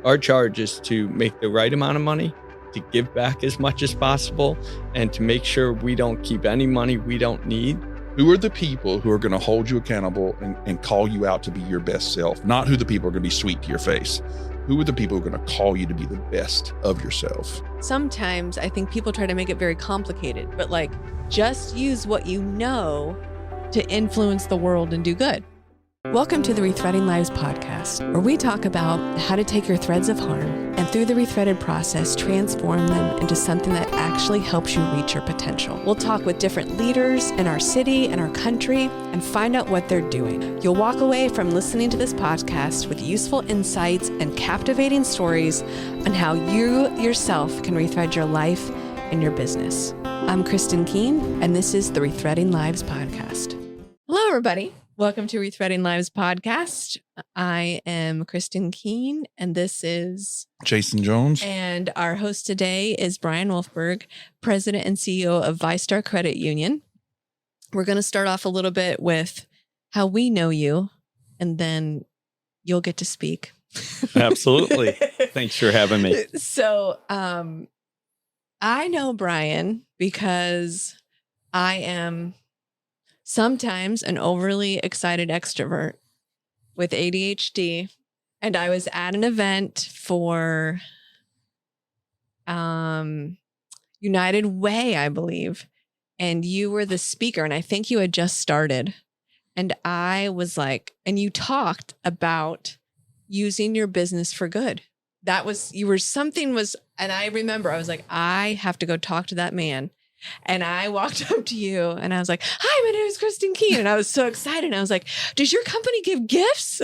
Our charge is to make the right amount of money, to give back as much as possible, and to make sure we don't keep any money we don't need. Who are the people who are going to hold you accountable and call you out to be your best self? Not who the people are going to be sweet to your face. Who are the people who are going to call you to be the best of yourself? Sometimes I think people try to make it very complicated, but like just use what you know to influence the world and do good. Welcome to the Rethreading Lives Podcast, where we talk about how to take your threads of harm and through the rethreaded process, transform them into something that actually helps you reach your potential. We'll talk with different leaders in our city and our country and find out what they're doing. You'll walk away from listening to this podcast with useful insights and captivating stories on how you yourself can rethread your life and your business. I'm Kristin Keen, and this is the Rethreading Lives Podcast. Hello, everybody. Welcome to Rethreading Lives Podcast. I am Kristin Keen, and this is Jason Jones. And our host today is Brian Wolfburg, President and CEO of Vystar Credit Union. We're going to start off a little bit with how we know you, and then you'll get to speak. Absolutely. Thanks for having me. So, I know Brian because I am sometimes an overly excited extrovert with ADHD. And I was at an event for United Way, I believe. And you were the speaker, and I think you had just started. And I was like, and you talked about using your business for good. And I remember I was like, I have to go talk to that man. And I walked up to you and I was like, hi, my name is Kristin Keen. And I was so excited. And I was like, does your company give gifts?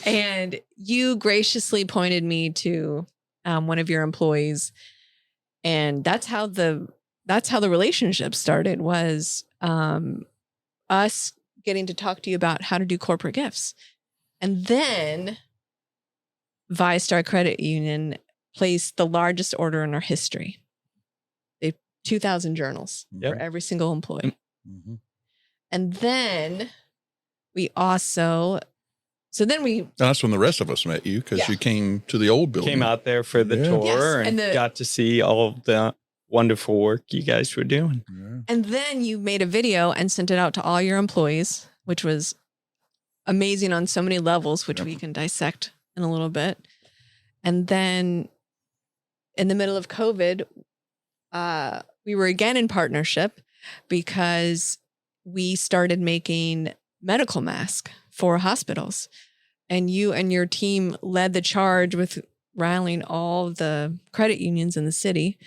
And you graciously pointed me to one of your employees. And that's how the relationship started, was us getting to talk to you about how to do corporate gifts. And then Vystar Credit Union placed the largest order in our history. 2,000 journals for every single employee. Mm-hmm. And then that's when the rest of us met you, because you came to the old building. Came out there for the tour and got to see all of the wonderful work you guys were doing. Yeah. And then you made a video and sent it out to all your employees, which was amazing on so many levels, which we can dissect in a little bit. And then in the middle of COVID, we were again in partnership because we started making medical masks for hospitals. And you and your team led the charge with rallying all the credit unions in the city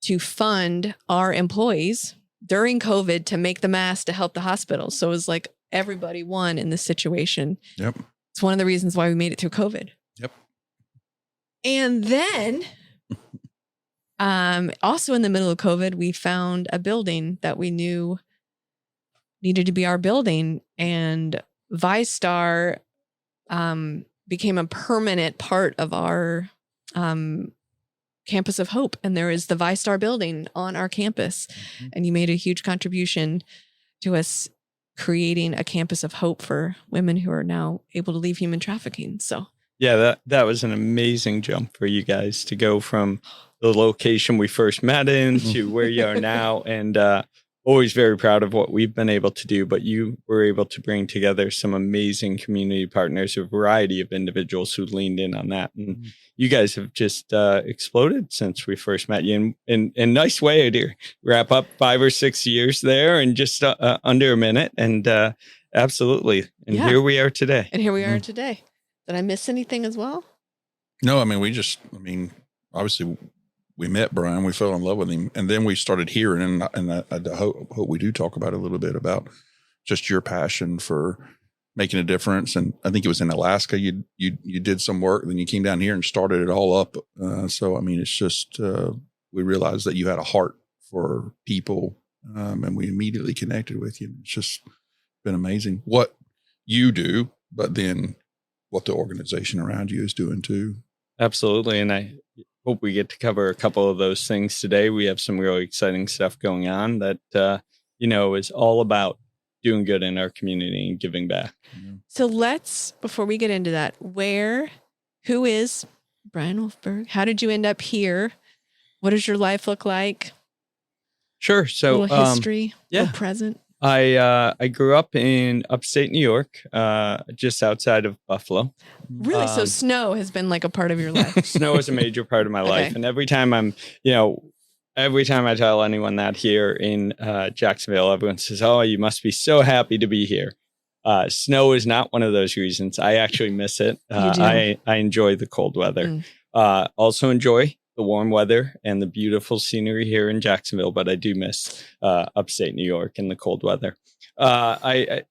to fund our employees during COVID to make the masks to help the hospitals. So it was like everybody won in this situation. Yep. It's one of the reasons why we made it through COVID. Yep. And then also in the middle of COVID, we found a building that we knew needed to be our building, and Vystar became a permanent part of our campus of hope. And there is the Vystar building on our campus. Mm-hmm. And you made a huge contribution to us creating a campus of hope for women who are now able to leave human trafficking. So yeah, that was an amazing jump for you guys to go from the location we first met in to where you are now. And always very proud of what we've been able to do. But you were able to bring together some amazing community partners, a variety of individuals who leaned in on that. And you guys have just exploded since we first met you in a nice way to wrap up 5 or 6 years there in just under a minute. And absolutely. And here we are today. Today. Did I miss anything as well? No, obviously we met Brian, we fell in love with him, and then we started hearing, and I hope we do talk about it a little bit about just your passion for making a difference. And I think it was in Alaska, you did some work, then you came down here and started it all up. It's just, we realized that you had a heart for people, and we immediately connected with you. It's just been amazing what you do, but then what the organization around you is doing too. Absolutely. And I hope we get to cover a couple of those things today. We have some really exciting stuff going on that, is all about doing good in our community and giving back. So before we get into that, who is Brian Wolfburg? How did you end up here? What does your life look like? Sure. So, a little history, yeah. little present. I grew up in upstate New York, just outside of Buffalo. Really? So snow has been like a part of your life? Snow is a major part of my life. And every time I tell anyone that here in Jacksonville, everyone says, oh, you must be so happy to be here. Snow is not one of those reasons. I actually miss it. I enjoy the cold weather. Also enjoy the warm weather and the beautiful scenery here in Jacksonville, but I do miss upstate New York and the cold weather. I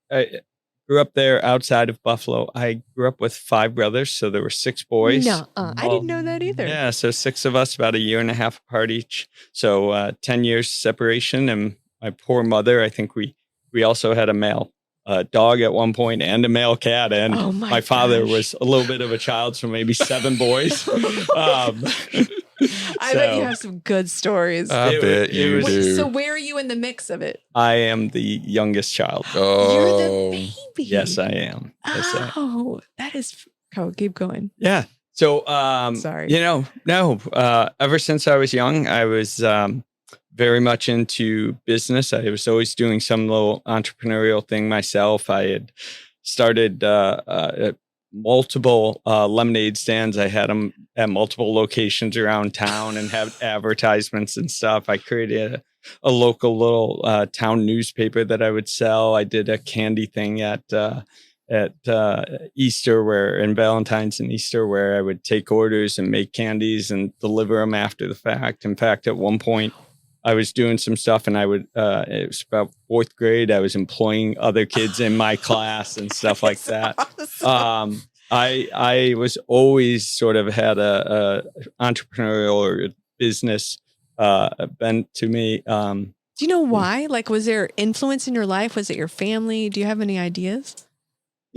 grew up there outside of Buffalo. I grew up with 5 brothers, so there were 6 boys. I didn't know that either. Yeah, so 6 of us, about a year and a half apart each. So 10 years separation. And my poor mother, I think we also had a male dog at one point and a male cat. And my father was a little bit of a child, so maybe 7 boys. I bet you have some good stories. I bet you do. So where are you in the mix of it? I am the youngest child. Oh, you're the baby. Yes, I am. That is. Oh, keep going. Yeah. So, sorry. Ever since I was young, I was very much into business. I was always doing some little entrepreneurial thing myself. I had started multiple lemonade stands. I had them at multiple locations around town and have advertisements and stuff. I created a local little town newspaper that I would sell. I did a candy thing at Easter and Valentine's and Easter where I would take orders and make candies and deliver them after the fact. In fact, at one point I was doing some stuff and I would, it was about 4th grade. I was employing other kids in my class and stuff like that. Awesome. I was always sort of had a entrepreneurial or business bent to me. Do you know why? Like, was there influence in your life? Was it your family? Do you have any ideas?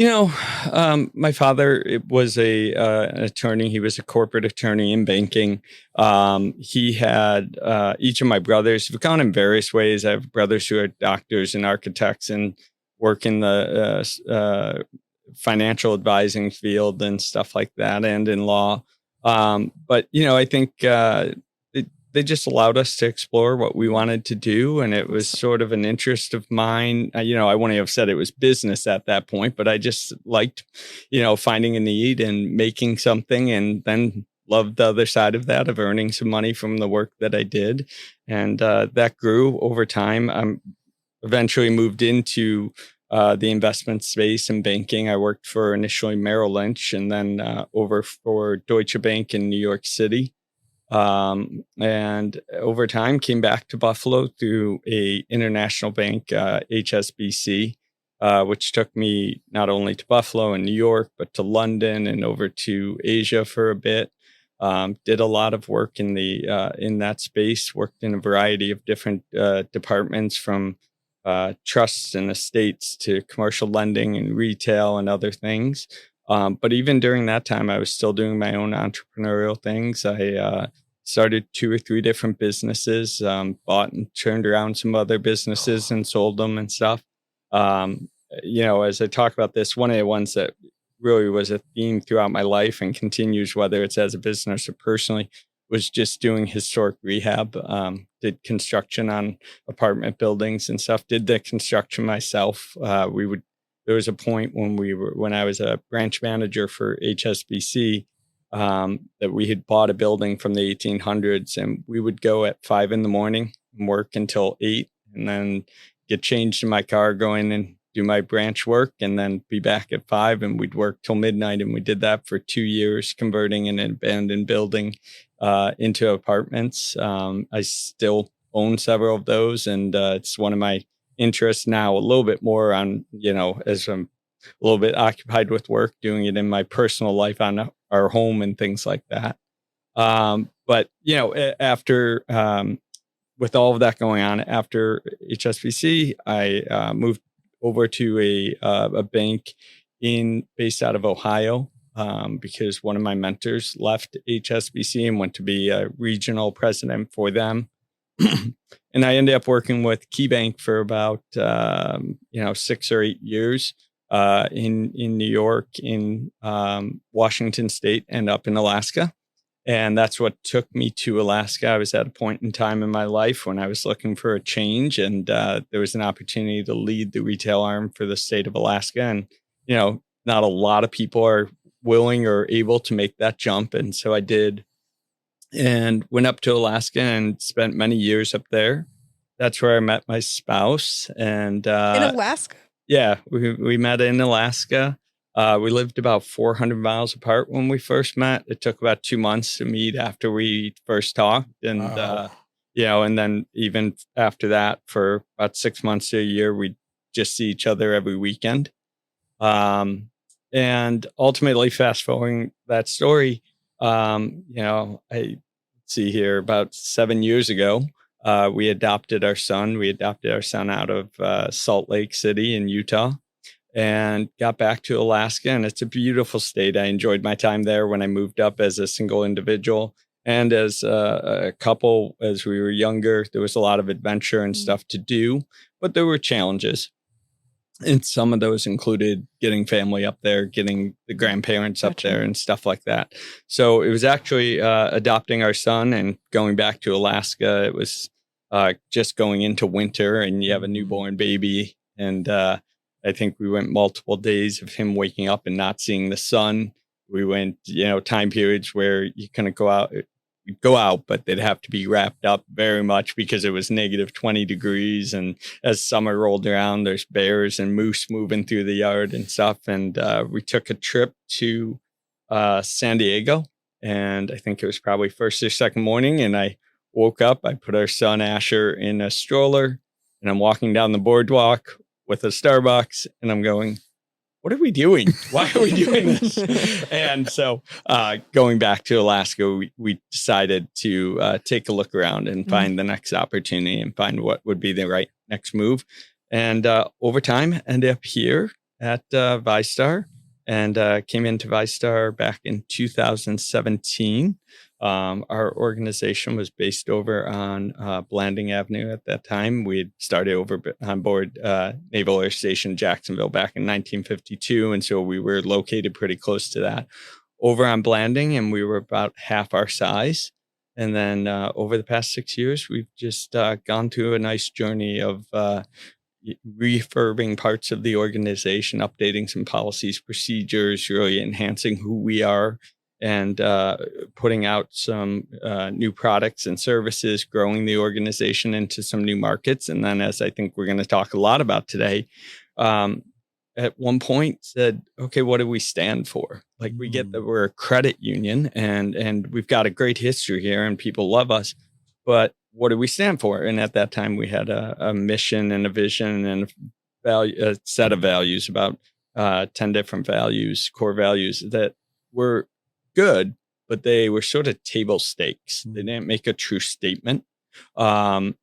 My father was an attorney. He was a corporate attorney in banking. He had each of my brothers have gone in various ways. I have brothers who are doctors and architects and work in the financial advising field and stuff like that, and in law. But I think they just allowed us to explore what we wanted to do. And it was sort of an interest of mine. I wouldn't have said it was business at that point, but I just liked, finding a need and making something, and then loved the other side of that, of earning some money from the work that I did. And that grew over time. I eventually moved into the investment space and banking. I worked for initially Merrill Lynch and then over for Deutsche Bank in New York City. And over time came back to Buffalo through a international bank, HSBC, which took me not only to Buffalo and New York, but to London and over to Asia for a bit. Did a lot of work in that space, worked in a variety of different departments, from trusts and estates to commercial lending and retail and other things. But even during that time, I was still doing my own entrepreneurial things. I started 2 or 3 different businesses, bought and turned around some other businesses and sold them and stuff. As I talk about this, one of the ones that really was a theme throughout my life and continues, whether it's as a business or personally, was just doing historic rehab. Did construction on apartment buildings and stuff. Did the construction myself. There was a point when I was a branch manager for HSBC, that we had bought a building from the 1800s, and we would go at 5 a.m. and work until 8, and then get changed in my car, go in and do my branch work, and then be back at 5, and we'd work till midnight. And we did that for 2 years, converting an abandoned building into apartments. I still own several of those, and it's one of my interest now, a little bit more on, as I'm a little bit occupied with work, doing it in my personal life on our home and things like that. But, after, with all of that going on, after HSBC, I moved over to a bank based out of Ohio, because one of my mentors left HSBC and went to be a regional president for them. And I ended up working with KeyBank for about, 6 or 8 years. in New York, in Washington State, and up in Alaska. And that's what took me to Alaska. I was at a point in time in my life when I was looking for a change, and there was an opportunity to lead the retail arm for the state of Alaska. And, not a lot of people are willing or able to make that jump. And so I did, and went up to Alaska and spent many years up there. That's where I met my spouse. And in Alaska? Yeah, we met in Alaska. We lived about 400 miles apart when we first met. It took about 2 months to meet after we first talked. And, and then even after that, for about 6 months to a year, we'd just see each other every weekend. And ultimately, fast forwarding that story, I see here about 7 years ago, we adopted our son. We adopted our son out of Salt Lake City in Utah, and got back to Alaska. And it's a beautiful state. I enjoyed my time there when I moved up as a single individual and as a couple. As we were younger, there was a lot of adventure and stuff to do, but there were challenges. And some of those included getting family up there, getting the grandparents up there and stuff like that. So it was actually adopting our son and going back to Alaska. It was just going into winter, and you have a newborn baby. And I think we went multiple days of him waking up and not seeing the sun. We went, time periods where you couldn't go out, but they'd have to be wrapped up very much because it was negative 20 degrees. And as summer rolled around, there's bears and moose moving through the yard and stuff. And we took a trip to San Diego, and I think it was probably first or second morning. And I woke up, I put our son Asher in a stroller, and I'm walking down the boardwalk with a Starbucks, and I'm going, what are we doing? Why are we doing this? And so going back to Alaska, we decided to take a look around and find the next opportunity and find what would be the right next move. And over time, ended up here at Vystar, and came into Vystar back in 2017. Our organization was based over on Blanding Avenue at that time. We had started over on board Naval Air Station Jacksonville back in 1952. And so we were located pretty close to that over on Blanding, and we were about half our size. And then over the past 6 years, we've just gone through a nice journey of refurbing parts of the organization, updating some policies, procedures, really enhancing who we are, and putting out some new products and services, growing the organization into some new markets. And then, as I think we're going to talk a lot about today, at one point said, okay, what do we stand for? Like, we get that we're a credit union, and we've got a great history here and people love us, but what do we stand for? And at that time, we had a mission and a vision and a set of values, about 10 different values, core values that were good, but they were sort of table stakes. They didn't make a true statement. And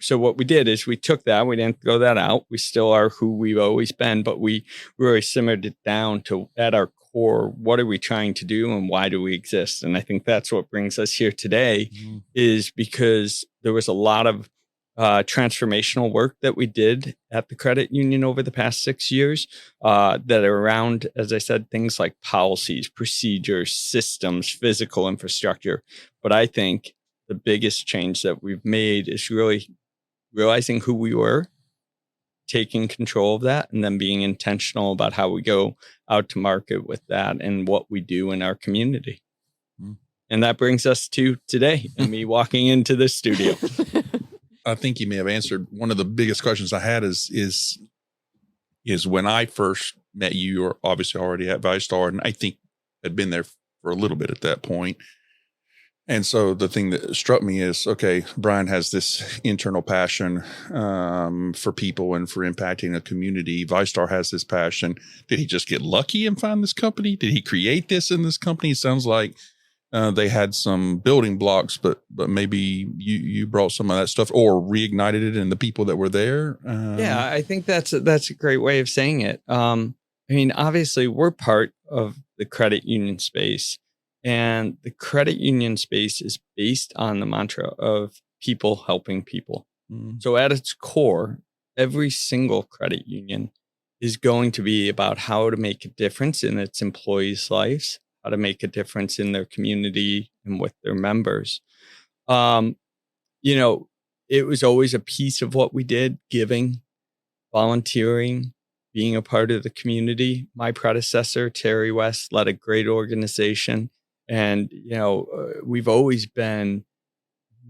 so what we did is we took that, we didn't throw that out. We still are who we've always been, but we really simmered it down to, at our core, what are we trying to do and why do we exist? And I think that's what brings us here today, is because there was a lot of transformational work that we did at the credit union over the past 6 years that are around, as I said, things like policies, procedures, systems, physical infrastructure. But I think the biggest change that we've made is really realizing who we were, taking control of that, and then being intentional about how we go out to market with that and what we do in our community. And that brings us to today and me walking into this studio. I think you may have answered one of the biggest questions I had is when I first met you, you were obviously already at Vystar, and I think had been there for a little bit at that point. And so the thing that struck me is, okay, Brian has this internal passion for people and for impacting a community. Vystar has this passion. Did he just get lucky and find this company? Did he create this in this company? It sounds like they had some building blocks, but maybe you brought some of that stuff or reignited it in the people that were there. Yeah, I think that's a great way of saying it. I mean, obviously, we're part of the credit union space, and the credit union space is based on the mantra of people helping people. So at its core, every single credit union is going to be about how to make a difference in its employees' lives, how to make a difference in their community and with their members. You know, it was always a piece of what we did, giving, volunteering, being a part of the community. My predecessor, Terry West, led a great organization. And, you know, we've always been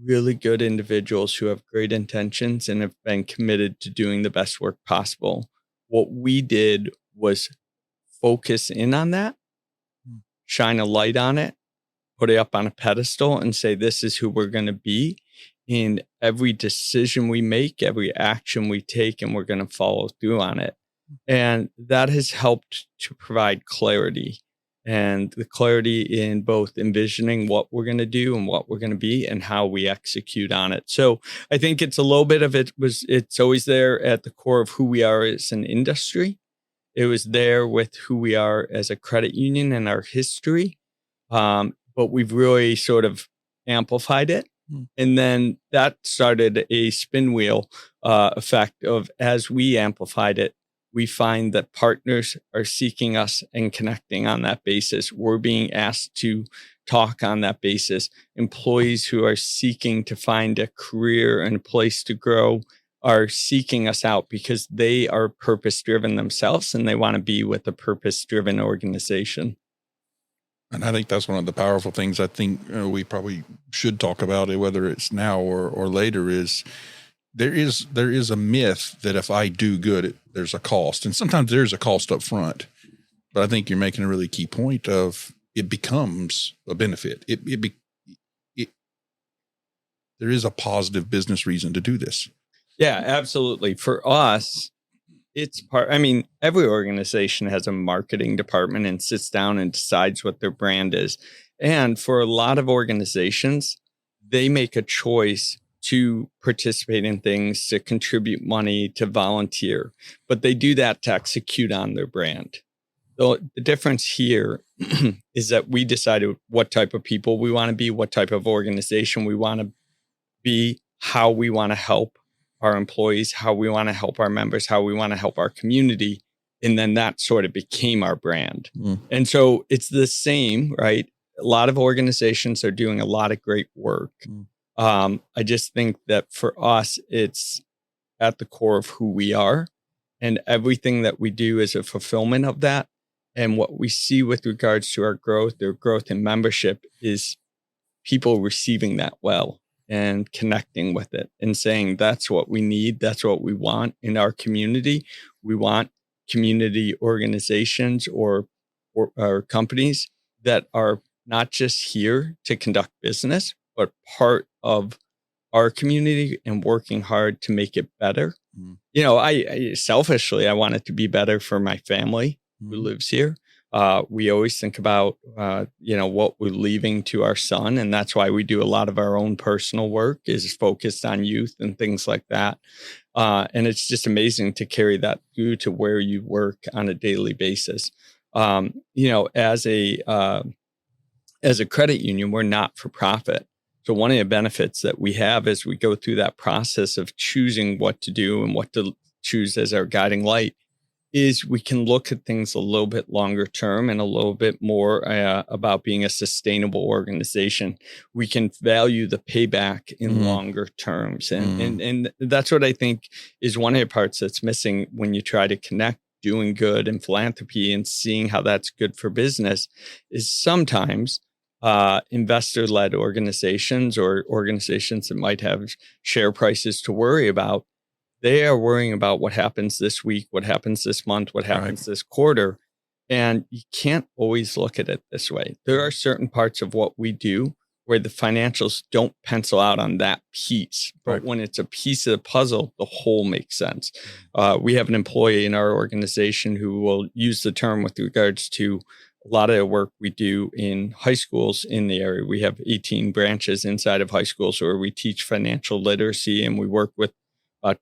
really good individuals who have great intentions and have been committed to doing the best work possible. What we did was focus in on that, shine a light on it, put it up on a pedestal and say, this is who we're going to be in every decision we make, every action we take, and we're going to follow through on it. And that has helped to provide clarity, and the clarity in both envisioning what we're going to do and what we're going to be and how we execute on it. So I think it's a little bit of it's always there at the core of who we are as an industry. It was there with who we are as a credit union and our history. But we've really sort of amplified it. And then that started a spin wheel effect of, as we amplified it, we find that partners are seeking us and connecting on that basis. We're being asked to talk on that basis. Employees who are seeking to find a career and a place to grow are seeking us out because they are purpose-driven themselves and they want to be with a purpose-driven organization. And I think that's one of the powerful things I think we probably should talk about, whether it's now or later, is there is a myth that if I do good, there's a cost. And sometimes there's a cost up front. But I think you're making a really key point of it becomes a benefit. There is a positive business reason to do this. Yeah, absolutely. For us, it's every organization has a marketing department and sits down and decides what their brand is. And for a lot of organizations, they make a choice to participate in things, to contribute money, to volunteer, but they do that to execute on their brand. So the difference here is that we decided what type of people we want to be, what type of organization we want to be, how we want to help our employees, how we want to help our members, how we want to help our community. And then that sort of became our brand. And so it's the same, right? A lot of organizations are doing a lot of great work. I just think that for us, it's at the core of who we are, and everything that we do is a fulfillment of that. And what we see with regards to our growth in membership, is people receiving that well and connecting with it and saying, that's what we need. That's what we want in our community. We want community organizations or companies that are not just here to conduct business, but part of our community and working hard to make it better. You know, I selfishly, I want it to be better for my family who lives here. We always think about, what we're leaving to our son. And that's why we do a lot of our own personal work, is focused on youth and things like that. And it's just amazing to carry that through to where you work on a daily basis. As a credit union, we're not for profit. So one of the benefits that we have as we go through that process of choosing what to do and what to choose as our guiding light is we can look at things a little bit longer term and a little bit more about being a sustainable organization. We can value the payback in longer terms. And that's what I think is one of the parts that's missing when you try to connect doing good and philanthropy and seeing how that's good for business, is sometimes investor-led organizations or organizations that might have share prices to worry about, they are worrying about what happens this week, what happens this month, what happens this quarter. And you can't always look at it this way. There are certain parts of what we do where the financials don't pencil out on that piece. But when it's a piece of the puzzle, the whole makes sense. We have an employee in our organization who will use the term with regards to a lot of the work we do in high schools in the area. We have 18 branches inside of high schools where we teach financial literacy, and we work with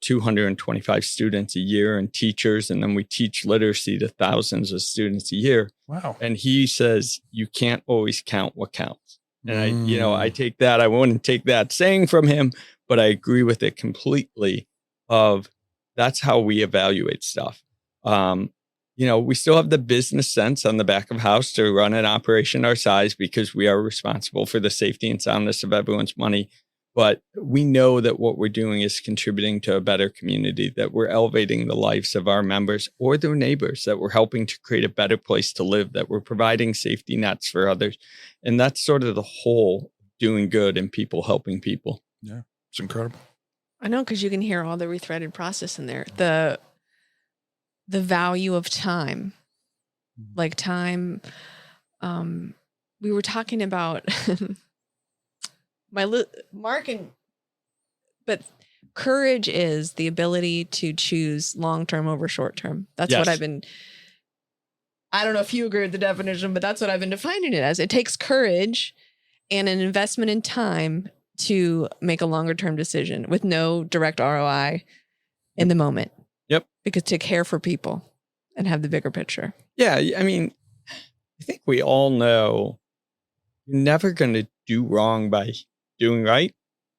225 students a year and teachers. And then we teach literacy to thousands of students a year. Wow. And he says, you can't always count what counts. And I take that, I wouldn't take that saying from him, but I agree with it completely of that's how we evaluate stuff. We still have the business sense on the back of house to run an operation our size because we are responsible for the safety and soundness of everyone's money. But we know that what we're doing is contributing to a better community, that we're elevating the lives of our members or their neighbors, that we're helping to create a better place to live, that we're providing safety nets for others. And that's sort of the whole doing good and people helping people. Yeah, it's incredible. I know, because you can hear all the Rethreaded process in there. The value of time, like time. We were talking about but courage is the ability to choose long-term over short-term. That's what I've been, I don't know if you agree with the definition, but that's what I've been defining it as. It takes courage and an investment in time to make a longer-term decision with no direct ROI in the moment. Yep. Because to care for people and have the bigger picture. Yeah. I mean, I think we all know you're never going to do wrong by doing right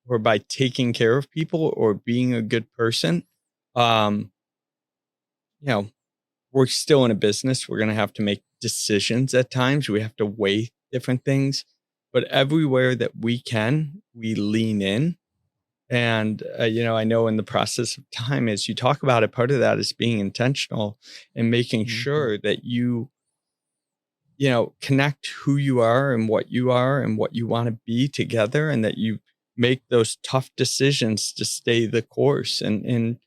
or by taking care of people or being a good person. We're still in a business. We're going to have to make decisions at times. We have to weigh different things, but everywhere that we can, we lean in. And, I know in the process of time, as you talk about it, part of that is being intentional and making sure that you connect who you are and what you want to be together, and that you make those tough decisions to stay the course. And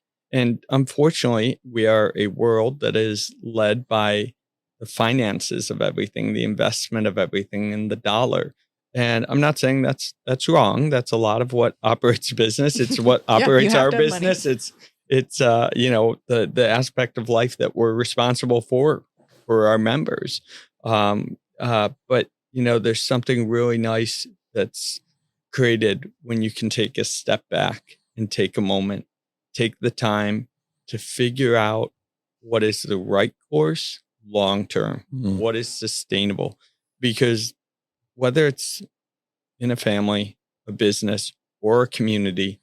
unfortunately, we are a world that is led by the finances of everything, the investment of everything, and the dollar. And I'm not saying that's wrong. That's a lot of what operates business. It's what operates our business. Money. It's the aspect of life that we're responsible for our members. But there's something really nice that's created when you can take a step back and take a moment, take the time to figure out what is the right course long term, what is sustainable, because whether it's in a family, a business, or a community,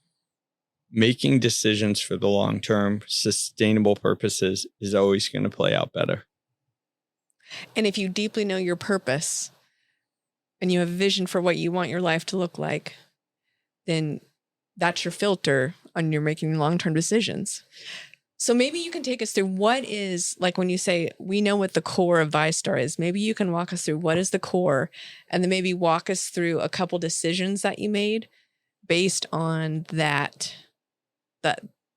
making decisions for the long term, sustainable purposes is always going to play out better. And if you deeply know your purpose and you have a vision for what you want your life to look like, then that's your filter on your making long-term decisions. So maybe you can take us through what is, like when you say, we know what the core of Vystar is, maybe you can walk us through what is the core, and then maybe walk us through a couple decisions that you made based on that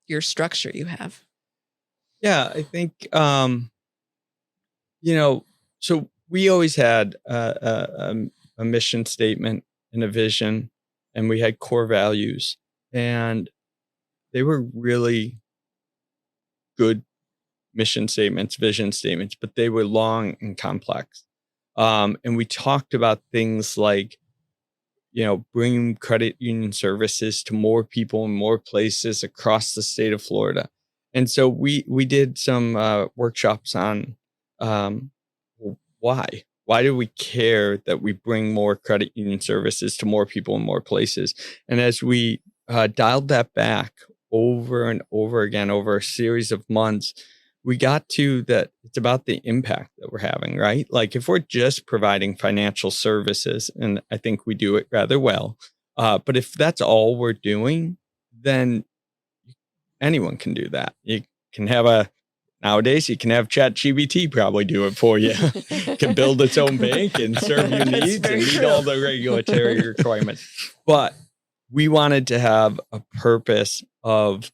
your structure you have. Yeah, I think, so we always had a mission statement and a vision, and we had core values, and they were really good mission statements, vision statements, but they were long and complex. And we talked about things like, bringing credit union services to more people in more places across the state of Florida. And so we did some workshops on why do we care that we bring more credit union services to more people in more places? And as we dialed that back over and over again over a series of months, we got to that it's about the impact that we're having, right? Like if we're just providing financial services, and I think we do it rather well, but if that's all we're doing, then anyone can do that. You can have nowadays you can have ChatGPT probably do it for you. It can build its own bank and serve your needs and meet all the regulatory requirements. But we wanted to have a purpose of,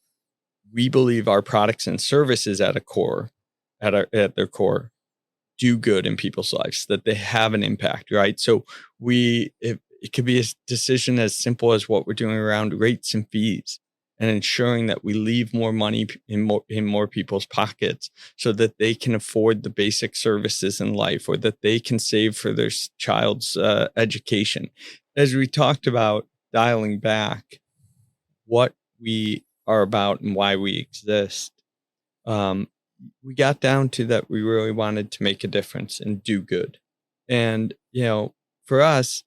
we believe our products and services at their core, do good in people's lives, that they have an impact, right? So it could be a decision as simple as what we're doing around rates and fees, and ensuring that we leave more money in more people's pockets so that they can afford the basic services in life, or that they can save for their child's education. As we talked about dialing back what we are about and why we exist, we got down to that we really wanted to make a difference and do good. And, for us,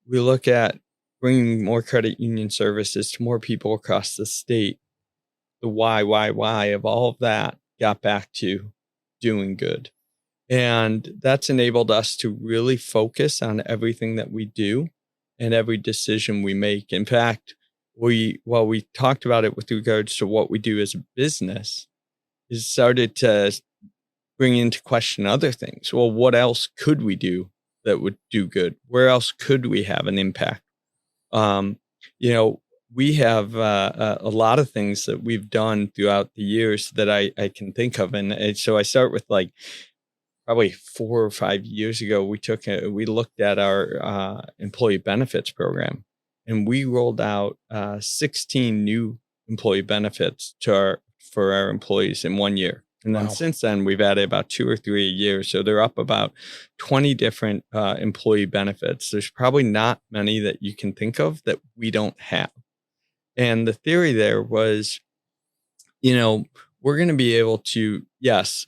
we look at bringing more credit union services to more people across the state. The why of all of that got back to doing good. And that's enabled us to really focus on everything that we do and every decision we make. In fact, while we talked about it with regards to what we do as a business, is started to bring into question other things. Well, what else could we do that would do good? Where else could we have an impact? We have a lot of things that we've done throughout the years that I can think of. And so I start with probably 4 or 5 years ago, we looked at our employee benefits program, and we rolled out 16 new employee benefits for our employees in 1 year. And then since then, we've added about 2 or 3 a year. So they're up about 20 different employee benefits. There's probably not many that you can think of that we don't have. And the theory there was, we're going to be able to, yes,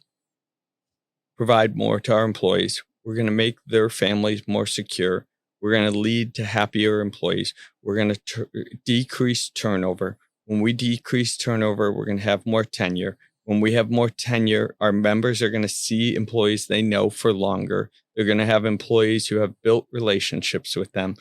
provide more to our employees. We're going to make their families more secure. We're going to lead to happier employees. We're going to decrease turnover. When we decrease turnover, we're going to have more tenure. When we have more tenure, our members are going to see employees they know for longer. They're going to have employees who have built relationships with them,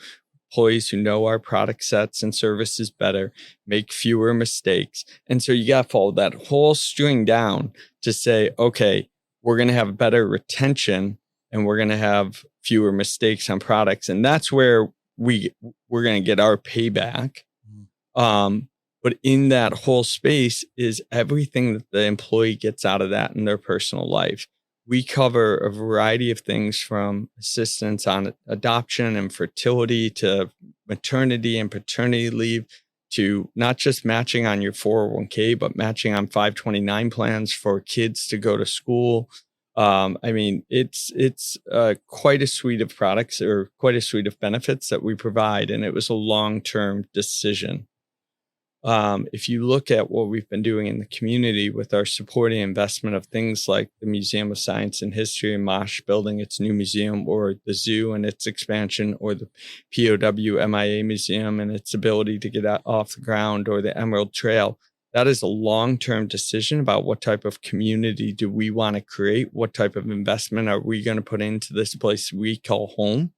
employees who know our product sets and services better, make fewer mistakes. And so you got to follow that whole string down to say, okay, we're going to have better retention and we're going to have fewer mistakes on products. And that's where we're going to get our payback. But in that whole space is everything that the employee gets out of that in their personal life. We cover a variety of things from assistance on adoption and fertility to maternity and paternity leave to not just matching on your 401k, but matching on 529 plans for kids to go to school. It's quite a suite of products or quite a suite of benefits that we provide. And it was a long-term decision. If you look at what we've been doing in the community with our supporting investment of things like the Museum of Science and History in Mosh building its new museum, or the zoo and its expansion, or the POW MIA Museum and its ability to get off the ground, or the Emerald Trail, that is a long-term decision about what type of community do we want to create? What type of investment are we going to put into this place we call home?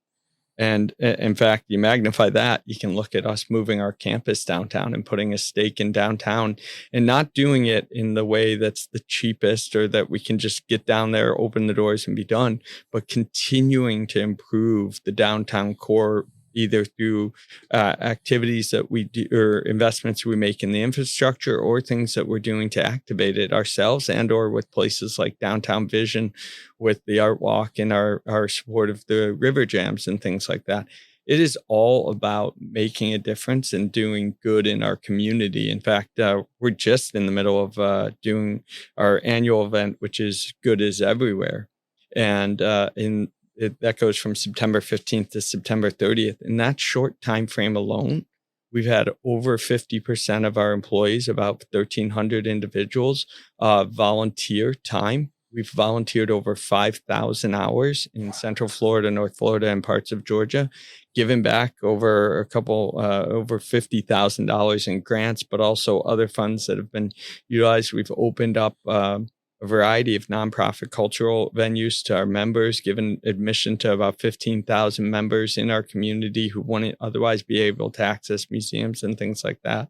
And in fact, you magnify that, you can look at us moving our campus downtown and putting a stake in downtown, and not doing it in the way that's the cheapest or that we can just get down there, open the doors and be done, but continuing to improve the downtown core, either through activities that we do or investments we make in the infrastructure, or things that we're doing to activate it ourselves, and or with places like Downtown Vision with the Art Walk and our support of the river jams and things like that. It is all about making a difference and doing good in our community. In fact, we're just in the middle of doing our annual event, which is Good is Everywhere. And that goes from September 15th to September 30th. In that short time frame alone, we've had over 50% of our employees, about 1,300 individuals, volunteer time. We've volunteered over 5,000 hours in Central Florida, North Florida, and parts of Georgia, given back over over $50,000 in grants, but also other funds that have been utilized. We've opened up a variety of nonprofit cultural venues to our members, given admission to about 15,000 members in our community who wouldn't otherwise be able to access museums and things like that.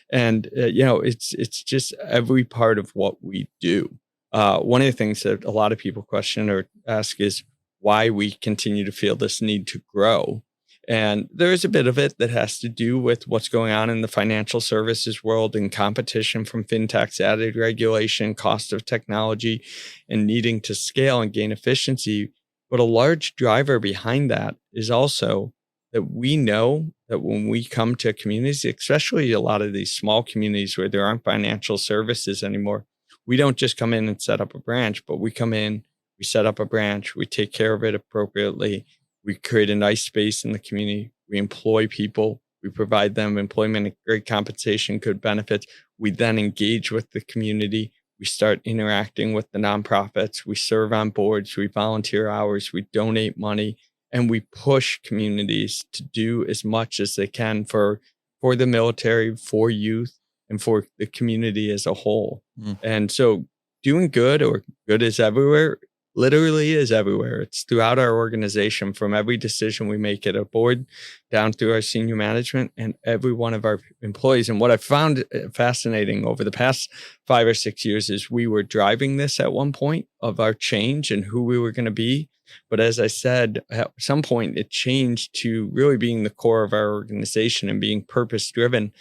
And, it's just every part of what we do. One of the things that a lot of people question or ask is why we continue to feel this need to grow. And there is a bit of it that has to do with what's going on in the financial services world and competition from fintechs, added regulation, cost of technology, and needing to scale and gain efficiency. But a large driver behind that is also that we know that when we come to communities, especially a lot of these small communities where there aren't financial services anymore, we don't just come in and set up a branch, but we come in, we set up a branch, we take care of it appropriately. We create a nice space in the community. We employ people. We provide them employment, great compensation, good benefits. We then engage with the community. We start interacting with the nonprofits. We serve on boards. We volunteer hours. We donate money. And we push communities to do as much as they can for the military, for youth, and for the community as a whole. And so doing good, or good is everywhere, literally is everywhere. It's throughout our organization, from every decision we make at a board down through our senior management and every one of our employees. And what I found fascinating over the past 5 or 6 years is we were driving this at one point of our change and who we were going to be. But as I said, at some point it changed to really being the core of our organization and being purpose driven.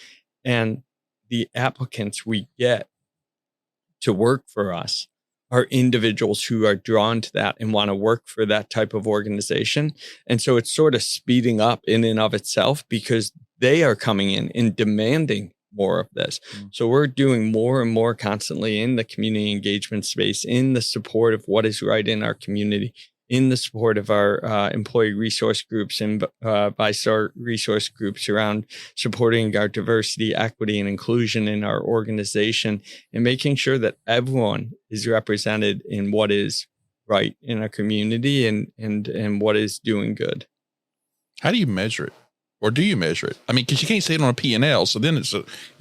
And the applicants we get to work for us are individuals who are drawn to that and want to work for that type of organization. And so it's sort of speeding up in and of itself because they are coming in and demanding more of this. So we're doing more and more constantly in the community engagement space, in the support of what is right in our community, in the support of our employee resource groups and Vystar resource groups around supporting our diversity, equity, and inclusion in our organization, and making sure that everyone is represented in what is right in our community and what is doing good. How do you measure it? Or do you measure it? I mean, because you can't say it on a P&L, so then it's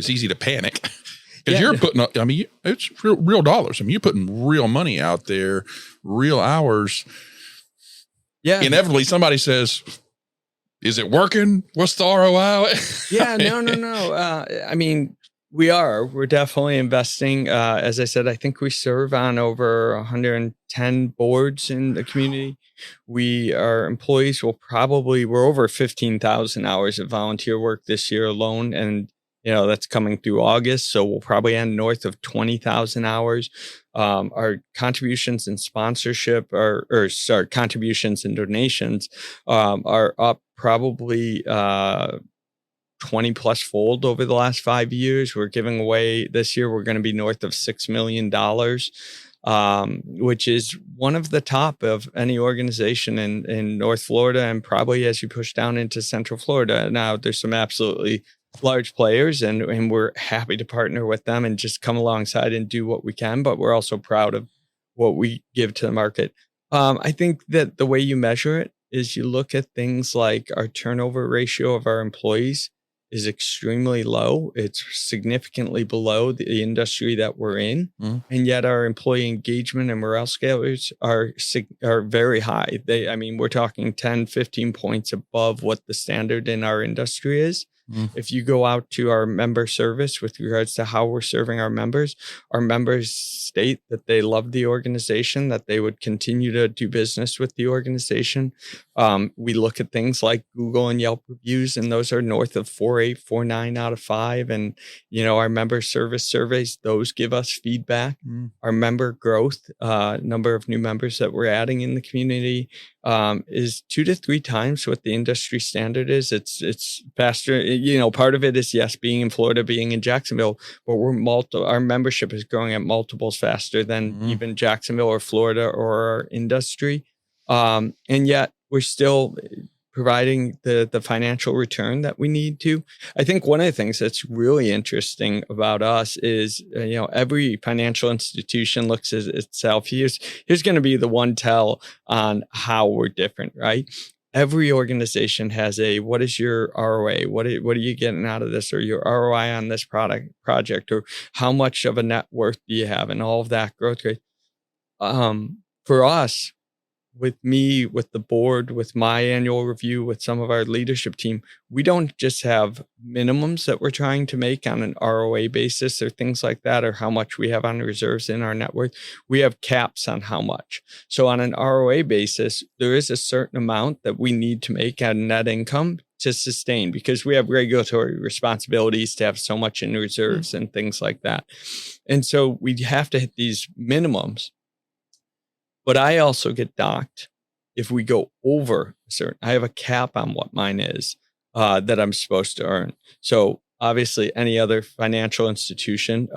easy to panic. Because you're putting up, I mean, it's real dollars. I mean, you're putting real money out there, real hours. Yeah. Inevitably, somebody says, is it working? What's the ROI? No. I mean, we're definitely investing. As I said, I think we serve on over 110 boards in the community. Our employees we're over 15,000 hours of volunteer work this year alone. And that's coming through August. So we'll probably end north of 20,000 hours. Our contributions and sponsorship contributions and donations are up probably 20 plus fold over the last 5 years. We're giving away this year, we're going to be north of $6 million, which is one of the top of any organization in North Florida. And probably as you push down into Central Florida, now there's some absolutely large players and we're happy to partner with them and just come alongside and do what we can, but we're also proud of what we give to the market. I think that the way you measure it is you look at things like our turnover ratio of our employees is extremely low. It's significantly below the industry that we're in. And yet our employee engagement and morale scales are very high. We're talking 10, 15 points above what the standard in our industry is. If you go out to our member service with regards to how we're serving our members state that they love the organization, that they would continue to do business with the organization. We look at things like Google and Yelp reviews, and those are north of 4.8, 4.9 out of 5. And, our member service surveys, those give us feedback. Our member growth, number of new members that we're adding in the community, is 2 to 3 times what the industry standard is. It's faster. Part of it is, yes, being in Florida, being in Jacksonville, but our membership is growing at multiples faster than even Jacksonville or Florida or our industry. And yet we're still providing the financial return that we need to. I think one of the things that's really interesting about us is, every financial institution looks at itself. Here's going to be the one tell on how we're different, right? Every organization has what is your ROA? What are you getting out of this, or your ROI on this project, or how much of a net worth do you have, and all of that growth rate. For us, with me, with the board, with my annual review, with some of our leadership team, we don't just have minimums that we're trying to make on an ROA basis or things like that, or how much we have on reserves in our net worth. We have caps on how much. So on an ROA basis, there is a certain amount that we need to make on net income to sustain, because we have regulatory responsibilities to have so much in reserves and things like that. And so we have to hit these minimums. But I also get docked if we go over a certain. I have a cap on what mine is that I'm supposed to earn. So obviously, any other financial institution,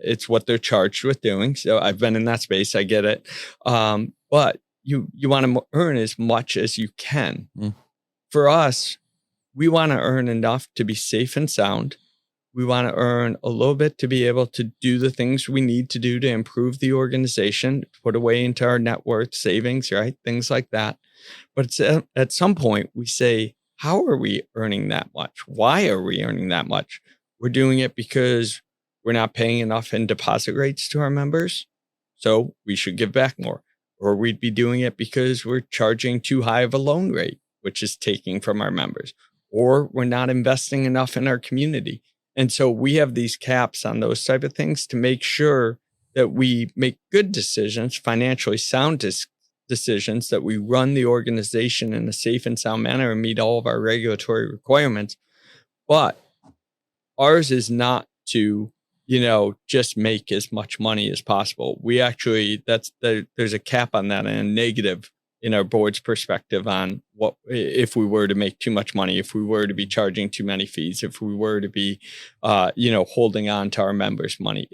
it's what they're charged with doing. So I've been in that space. I get it. But you want to earn as much as you can. For us, we want to earn enough to be safe and sound. We want to earn a little bit to be able to do the things we need to do to improve the organization, put away into our net worth savings, right? Things like that. But at some point we say, how are we earning that much? Why are we earning that much? We're doing it because we're not paying enough in deposit rates to our members. so we should give back more. Or we'd be doing it because we're charging too high of a loan rate, which is taking from our members. Or we're not investing enough in our community. And so we have these caps on those type of things to make sure that we make good decisions, financially sound decisions, that we run the organization in a safe and sound manner and meet all of our regulatory requirements. But ours is not to, just make as much money as possible. We actually, there's a cap on that and a negative in our board's perspective on what if we were to make too much money, if we were to be charging too many fees, if we were to be, holding on to our members' money.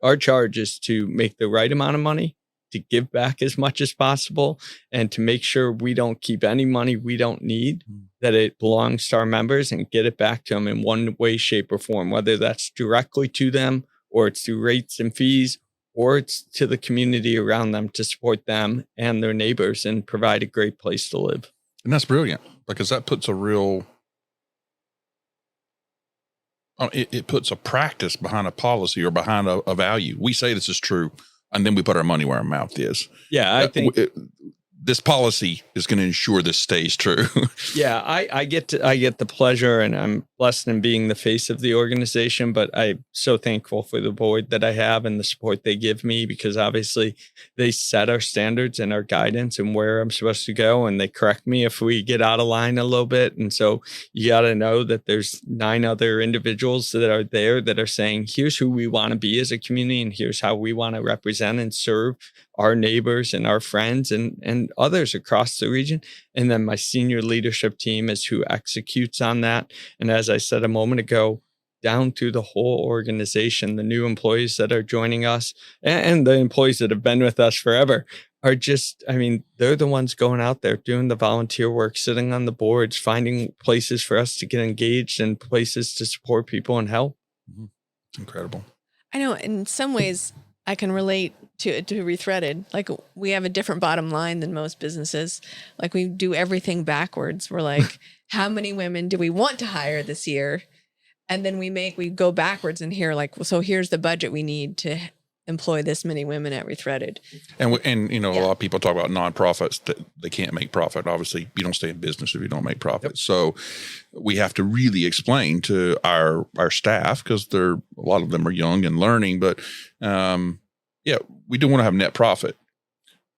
Our charge is to make the right amount of money, to give back as much as possible, and to make sure we don't keep any money we don't need, that it belongs to our members, and get it back to them in one way, shape, or form, whether that's directly to them or it's through rates and fees, or it's to the community around them to support them and their neighbors and provide a great place to live. And that's brilliant, because that puts a real, it puts a practice behind a policy or behind a value. We say this is true, and then we put our money where our mouth is. Yeah, I think this policy is going to ensure this stays true. Yeah, I get the pleasure, and I'm blessed in being the face of the organization, but I'm so thankful for the board that I have and the support they give me, because obviously they set our standards and our guidance and where I'm supposed to go, and they correct me if we get out of line a little bit. And so you got to know that there's 9 other individuals that are there that are saying, here's who we want to be as a community, and here's how we want to represent and serve our neighbors and our friends and others across the region. And then my senior leadership team is who executes on that. And as I said a moment ago, down through the whole organization, the new employees that are joining us and the employees that have been with us forever are just, they're the ones going out there doing the volunteer work, sitting on the boards, finding places for us to get engaged and places to support people and help. Mm-hmm. Incredible. I know in some ways I can relate to Rethreaded. Like, we have a different bottom line than most businesses. Like, we do everything backwards. We're like, how many women do we want to hire this year? And then we go backwards and here, like, so here's the budget we need to employ this many women at Rethreaded. And a lot of people talk about nonprofits that they can't make profit. Obviously, you don't stay in business if you don't make profit. Yep. So we have to really explain to our staff, because a lot of them are young and learning, but we do want to have net profit.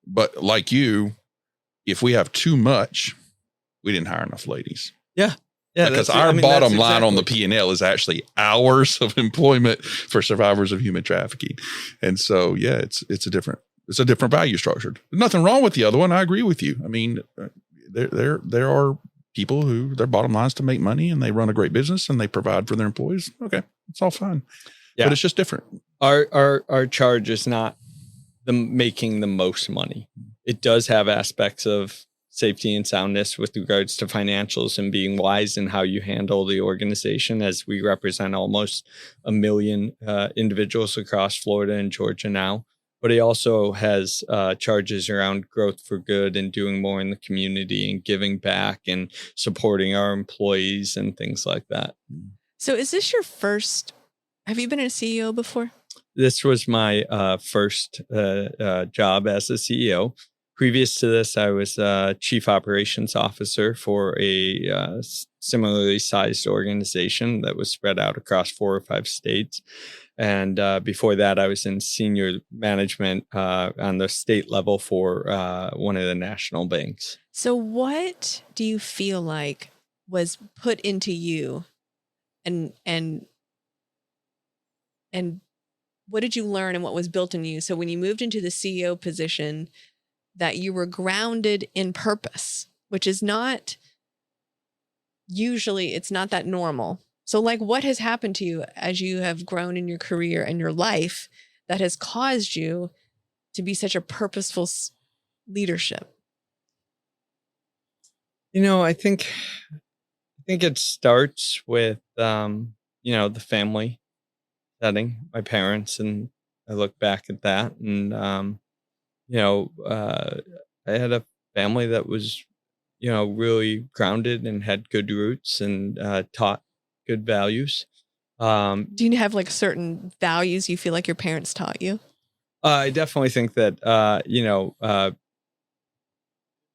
But like you, if we have too much, we didn't hire enough ladies. Yeah. Yeah, because our bottom line on the P&L is actually hours of employment for survivors of human trafficking. And so, it's a different value structure. There's nothing wrong with the other one. I agree with you. There are people who their bottom line is to make money, and they run a great business and they provide for their employees. Okay, it's all fine. Yeah. But it's just different. Our charge is not making the most money. It does have aspects of safety and soundness with regards to financials and being wise in how you handle the organization, as we represent almost 1 million individuals across Florida and Georgia now. But he also has charges around growth for good and doing more in the community and giving back and supporting our employees and things like that. So is this your first, have you been a CEO before? This was my first job as a CEO. Previous to this, I was chief operations officer for a similarly sized organization that was spread out across 4 or 5 states. And before that, I was in senior management on the state level for one of the national banks. So what do you feel like was put into you, and what did you learn and what was built in you? So when you moved into the CEO position, that you were grounded in purpose, which is not usually, it's not that normal. So like, what has happened to you as you have grown in your career and your life that has caused you to be such a purposeful leadership? I think it starts with, the family setting, my parents, and I look back at that and, I had a family that was, really grounded and had good roots and taught good values. Do you have like certain values you feel like your parents taught you? I definitely think that,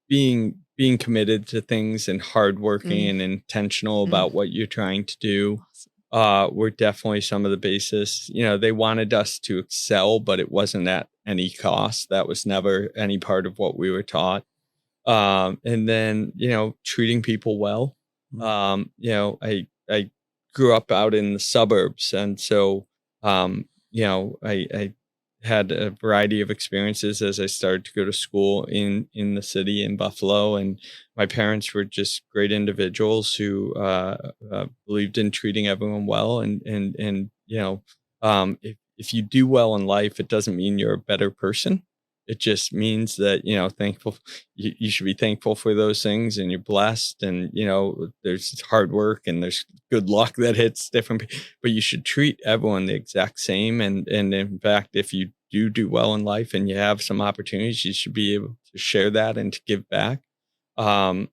being committed to things and hardworking and intentional about what you're trying to do were definitely some of the basis. They wanted us to excel, but it wasn't at any cost. That was never any part of what we were taught. And then, treating people well. I grew up out in the suburbs. And so, I had a variety of experiences as I started to go to school in the city in Buffalo. And my parents were just great individuals who believed in treating everyone well. And if you do well in life, it doesn't mean you're a better person. It just means that, thankful, you should be thankful for those things, and you're blessed, and, there's hard work and there's good luck that hits different people, but you should treat everyone the exact same. And in fact, if you do well in life and you have some opportunities, you should be able to share that and to give back. Our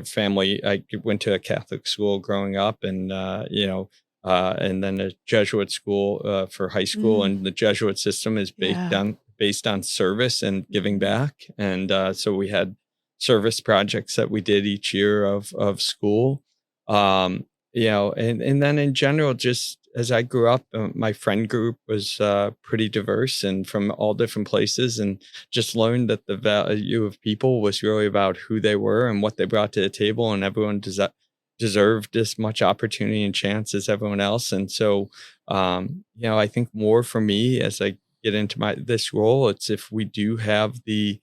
family, I went to a Catholic school growing up, and, and then a Jesuit school for high school. And the Jesuit system is based on service and giving back. And so we had service projects that we did each year of school. And then in general, just as I grew up, my friend group was pretty diverse and from all different places, and just learned that the value of people was really about who they were and what they brought to the table, and everyone deserved as much opportunity and chance as everyone else. And so, I think more for me as I get into this role, it's if we do have the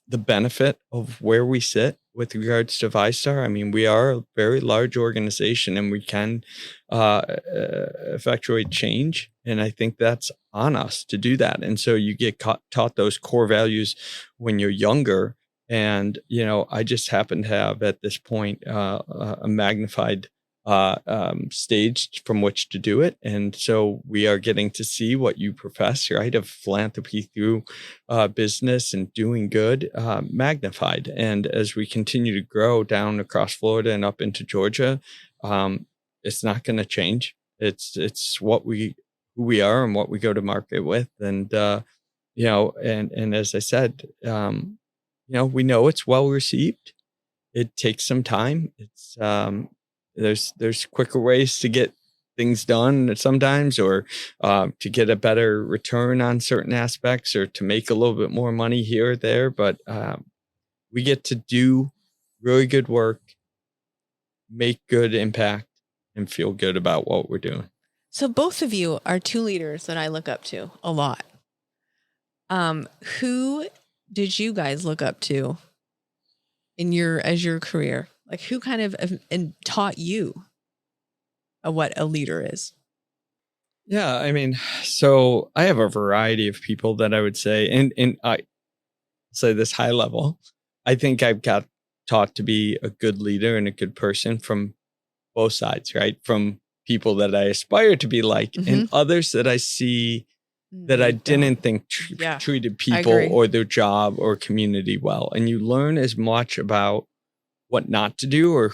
benefit of where we sit with regards to Vystar. I mean, we are a very large organization, and we can effectuate change. And I think that's on us to do that. And so you get taught those core values when you're younger. And, I just happen to have at this point a magnified stage from which to do it. And so we are getting to see what you profess, right, of philanthropy through business and doing good magnified. And as we continue to grow down across Florida and up into Georgia, it's not going to change. It's who we are and what we go to market with. And, and as I said, we know it's well received. It takes some time. It's, there's quicker ways to get things done sometimes, or to get a better return on certain aspects, or to make a little bit more money here or there. But we get to do really good work, make good impact, and feel good about what we're doing. So both of you are two leaders that I look up to a lot. Who did you guys look up to as your career? Like, who kind of taught you what a leader is? Yeah, I mean, so I have a variety of people that I would say, and I say this high level. I think I've got taught to be a good leader and a good person from both sides, right? From people that I aspire to be like, and others that I see that I didn't think treated people or their job or community well. And you learn as much about what not to do, or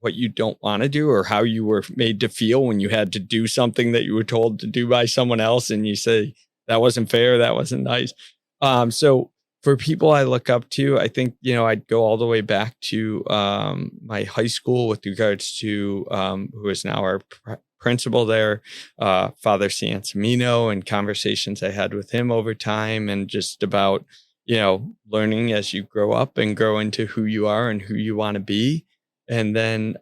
what you don't want to do, or how you were made to feel when you had to do something that you were told to do by someone else, and you say, that wasn't fair, that wasn't nice. So for people I look up to, I think, I'd go all the way back to my high school with regards to who is now our principal there, Father Ciancimino, and conversations I had with him over time, and just about, learning as you grow up and grow into who you are and who you want to be. And then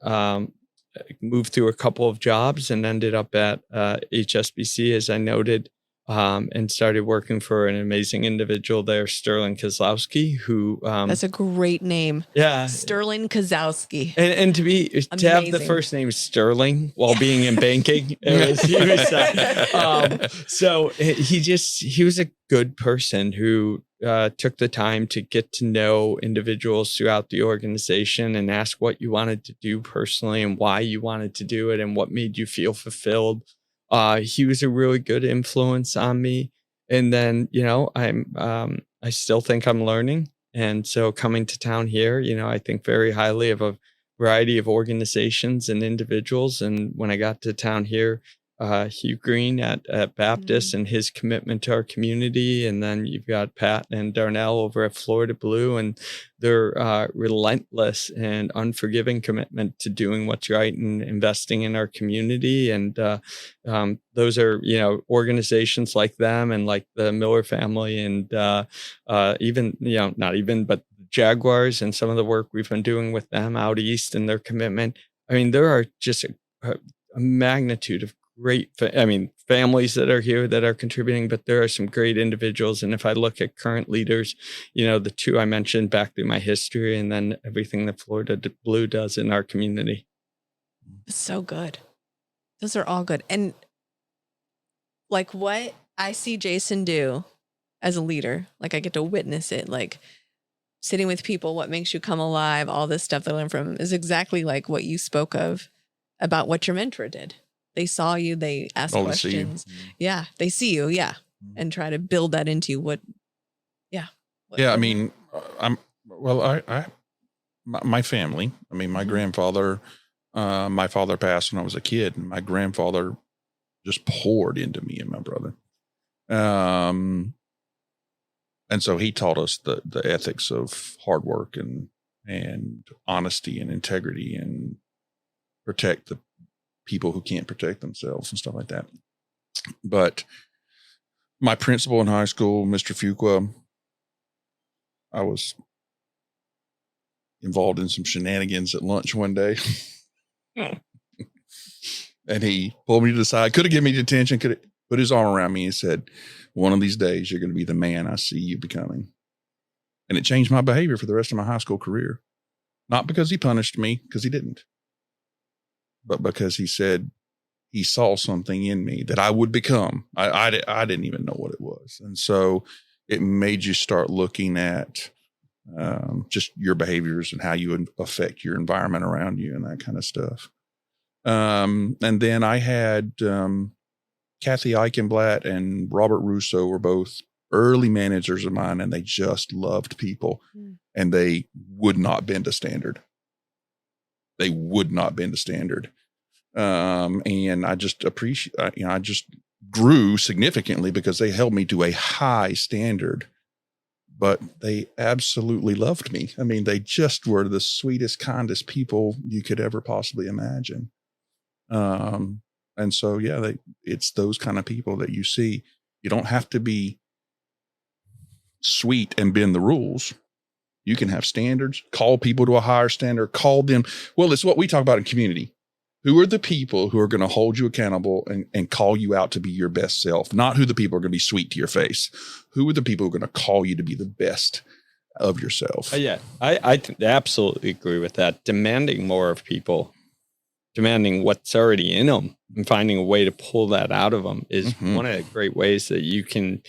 moved through a couple of jobs and ended up at HSBC, as I noted, and started working for an amazing individual there, Sterling Kozlowski, who that's a great name. Yeah, Sterling Kozlowski. And to have the first name Sterling while being in banking, so he was a good person who took the time to get to know individuals throughout the organization and ask what you wanted to do personally and why you wanted to do it and what made you feel fulfilled. He was a really good influence on me. And then, I still think I'm learning. And so coming to town here, I think very highly of a variety of organizations and individuals. And when I got to town here, Hugh Green at Baptist and his commitment to our community. And then you've got Pat and Darnell over at Florida Blue, and their relentless and unforgiving commitment to doing what's right and investing in our community. And those are, organizations like them and like the Miller family, and even, not even, but Jaguars and some of the work we've been doing with them out east and their commitment. I mean, there are just a magnitude of great, families that are here that are contributing, but there are some great individuals. And if I look at current leaders, the two I mentioned back through my history, and then everything that Florida Blue does in our community. So good. Those are all good. And like what I see Jason do as a leader, like I get to witness it, like sitting with people, what makes you come alive, all this stuff that I learned from him is exactly like what you spoke of about what your mentor did. They saw you, they asked questions. Yeah, they see you, and try to build that into what. My family. I mean, my grandfather. My father passed when I was a kid, and my grandfather just poured into me and my brother. And so he taught us the ethics of hard work and honesty and integrity, and protect the people who can't protect themselves and stuff like that. But my principal in high school, Mr. Fuqua, I was involved in some shenanigans at lunch one day. And he pulled me to the side, could have given me detention, could have put his arm around me and said, "One of these days, you're going to be the man I see you becoming." And it changed my behavior for the rest of my high school career. Not because he punished me, because he didn't, but because he said he saw something in me that I would become. I didn't even know what it was. And so it made you start looking at just your behaviors and how you affect your environment around you and that kind of stuff. And then I had Kathy Eichenblatt and Robert Russo were both early managers of mine, and they just loved people, and they would not bend a standard. They would not bend a standard. And I just appreciate, I just grew significantly because they held me to a high standard, but they absolutely loved me. I mean, they just were the sweetest, kindest people you could ever possibly imagine. And so, it's those kind of people that you see. You don't have to be sweet and bend the rules. You can have standards, call people to a higher standard, call them. Well, it's what we talk about in community. Who are the people who are going to hold you accountable and call you out to be your best self? Not who the people are going to be sweet to your face. Who are the people who are going to call you to be the best of yourself? I absolutely agree with that. Demanding more of people, demanding what's already in them and finding a way to pull that out of them is one of the great ways that you can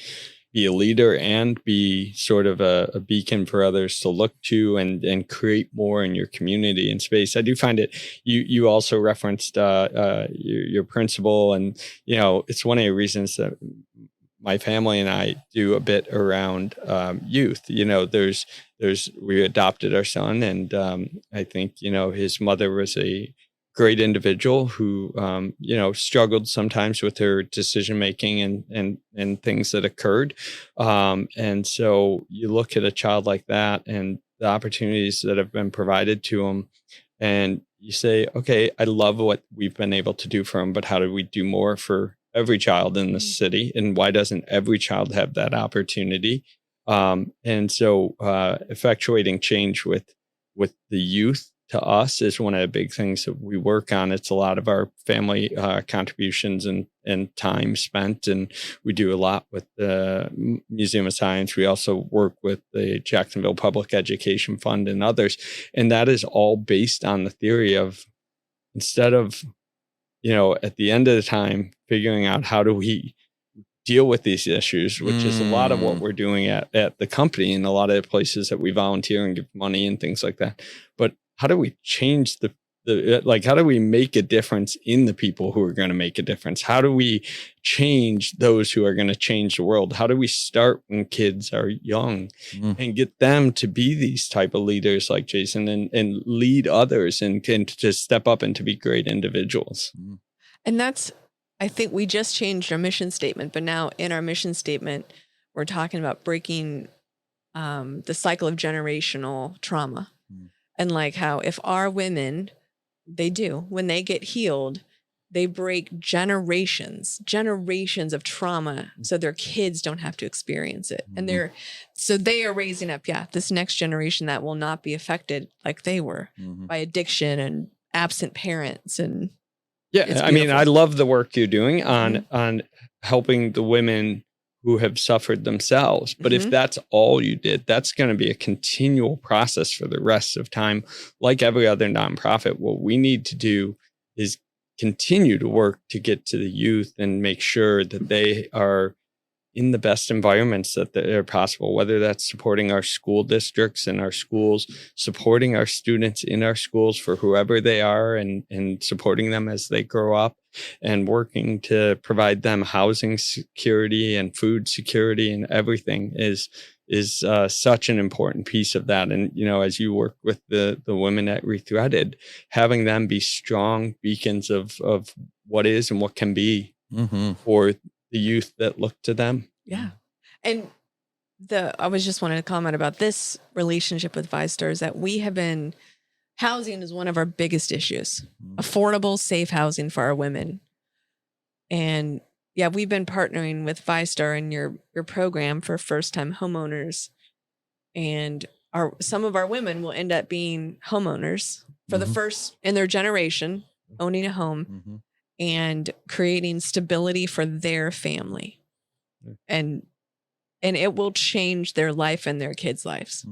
be a leader and be sort of a beacon for others to look to and create more in your community and space. I do find it, you also referenced your principal, and, it's one of the reasons that my family and I do a bit around youth. We adopted our son, and I think, his mother was a great individual who, struggled sometimes with her decision making and things that occurred. And so you look at a child like that and the opportunities that have been provided to him, and you say, okay, I love what we've been able to do for him, but how do we do more for every child in the city? And why doesn't every child have that opportunity? And so effectuating change with the youth, to us, is one of the big things that we work on. It's a lot of our family contributions and time spent, and we do a lot with the Museum of Science. We also work with the Jacksonville Public Education Fund and others, and that is all based on the theory of, instead of, at the end of the time, figuring out how do we deal with these issues, which is a lot of what we're doing at the company and a lot of the places that we volunteer and give money and things like that. But how do we change how do we make a difference in the people who are going to make a difference? How do we change those who are going to change the world? How do we start when kids are young and get them to be these type of leaders like Jason and lead others and to step up and to be great individuals? And that's I think we just changed our mission statement, but now in our mission statement, we're talking about breaking the cycle of generational trauma. And like how if our women, when they get healed, they break generations of trauma so their kids don't have to experience it. And they are raising up, this next generation that will not be affected like they were by addiction and absent parents. And I mean, I love the work you're doing on helping the women who have suffered themselves. But if that's all you did, that's going to be a continual process for the rest of time. Like every other nonprofit, what we need to do is continue to work to get to the youth and make sure that they are in the best environments that are possible, whether that's supporting our school districts and our schools, supporting our students in our schools for whoever they are and supporting them as they grow up, and working to provide them housing security and food security, and everything is such an important piece of that. And, as you work with the women at Rethreaded, having them be strong beacons of what is and what can be for the youth that look to them. Yeah. And I was just wanting to comment about this relationship with Vystar is that housing is one of our biggest issues. Affordable, safe housing for our women. And we've been partnering with Vystar in your program for first-time homeowners. And some of our women will end up being homeowners for the first in their generation, owning a home and creating stability for their family. And it will change their life and their kids' lives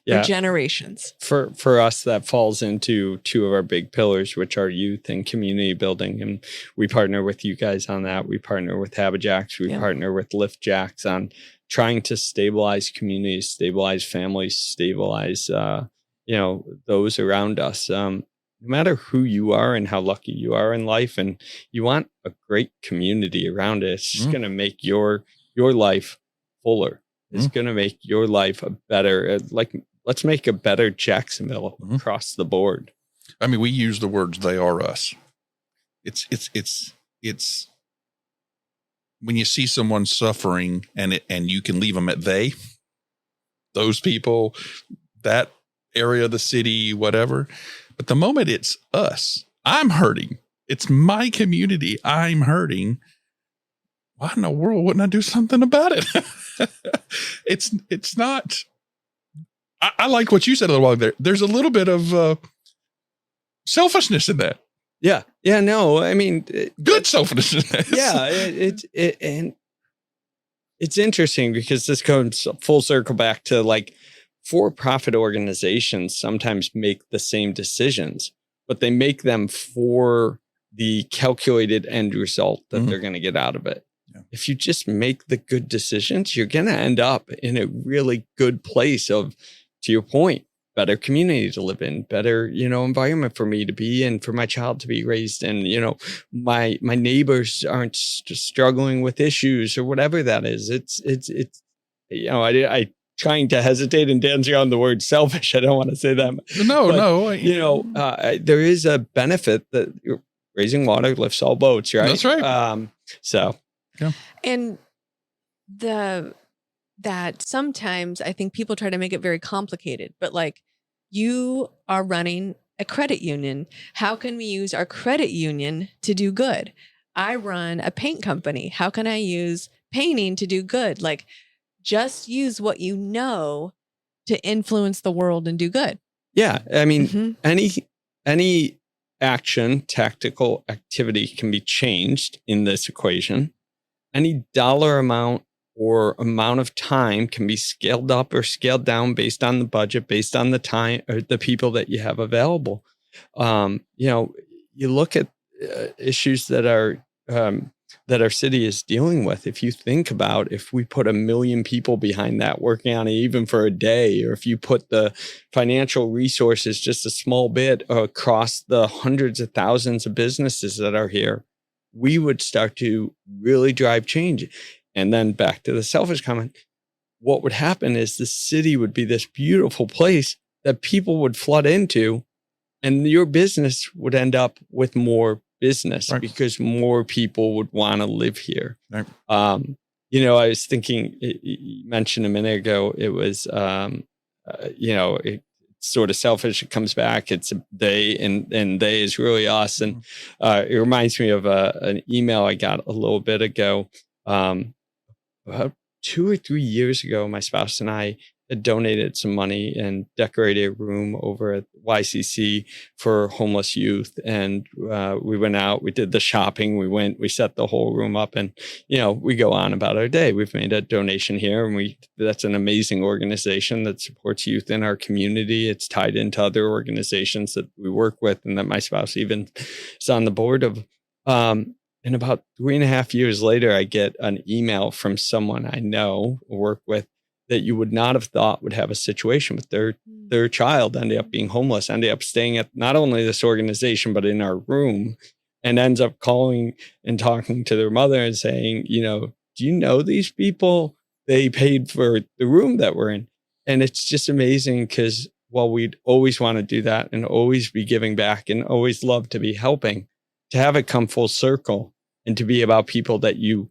for generations. For us, that falls into two of our big pillars, which are youth and community building. And we partner with you guys on that. We partner with Habijacks. We partner with Lift Jacks on trying to stabilize communities, stabilize families, stabilize, those around us. No matter who you are and how lucky you are in life, and you want a great community around it, it's just going to make your life fuller. It's going to make your life a better, let's make a better Jacksonville across the board. I mean, we use the words, they are us. It's when you see someone suffering and you can leave them at those people, that area of the city, whatever. But the moment it's us, I'm hurting. It's my community. I'm hurting. Why in the world wouldn't I do something about it? It's not. I like what you said a little while there. There's a little bit of selfishness in that. Yeah. No, I mean, good selfishness. Yeah. And it's interesting because this comes full circle back to for-profit organizations sometimes make the same decisions, but they make them for the calculated end result that they're going to get out of it. Yeah. If you just make the good decisions, you're going to end up in a really good place of, to your point, better community to live in, better, environment for me to be in, for my child to be raised in, my neighbors aren't struggling with issues or whatever that is. It's I trying to hesitate and dancing on the word selfish. I don't want to say that. There is a benefit that raising water lifts all boats, right? That's right. Yeah. And that sometimes I think people try to make it very complicated, but you are running a credit union. How can we use our credit union to do good? I run a paint company. How can I use painting to do good? Just use what you know to influence the world and do good. Yeah. I mean, any action, tactical activity can be changed in this equation. Any dollar amount or amount of time can be scaled up or scaled down based on the budget, based on the time or the people that you have available. You look at issues that our city is dealing with. If you think about if we put 1 million people behind that working on it, even for a day, or if you put the financial resources just a small bit across the hundreds of thousands of businesses that are here, we would start to really drive change. And then back to the selfish comment, what would happen is the city would be this beautiful place that people would flood into, and your business would end up with more business, Right. because more people would want to live here. Right. I was thinking, you mentioned a minute ago, it was, it's sort of selfish. It comes back. It's a they, and they is really us. And it reminds me of an email I got a little bit ago. About 2 or 3 years ago, my spouse and I had donated some money and decorated a room over at YCC for homeless youth. And we went out, we did the shopping, we set the whole room up, and, we go on about our day. We've made a donation here, and that's an amazing organization that supports youth in our community. It's tied into other organizations that we work with and that my spouse even is on the board of. And about 3.5 years later, I get an email from someone I know, work with, that you would not have thought would have a situation with their child ended up being homeless, ended up staying at not only this organization, but in our room, and ends up calling and talking to their mother and saying, do you know these people? They paid for the room that we're in. And it's just amazing, because while we'd always want to do that and always be giving back and always love to be helping, to have it come full circle and to be about people that you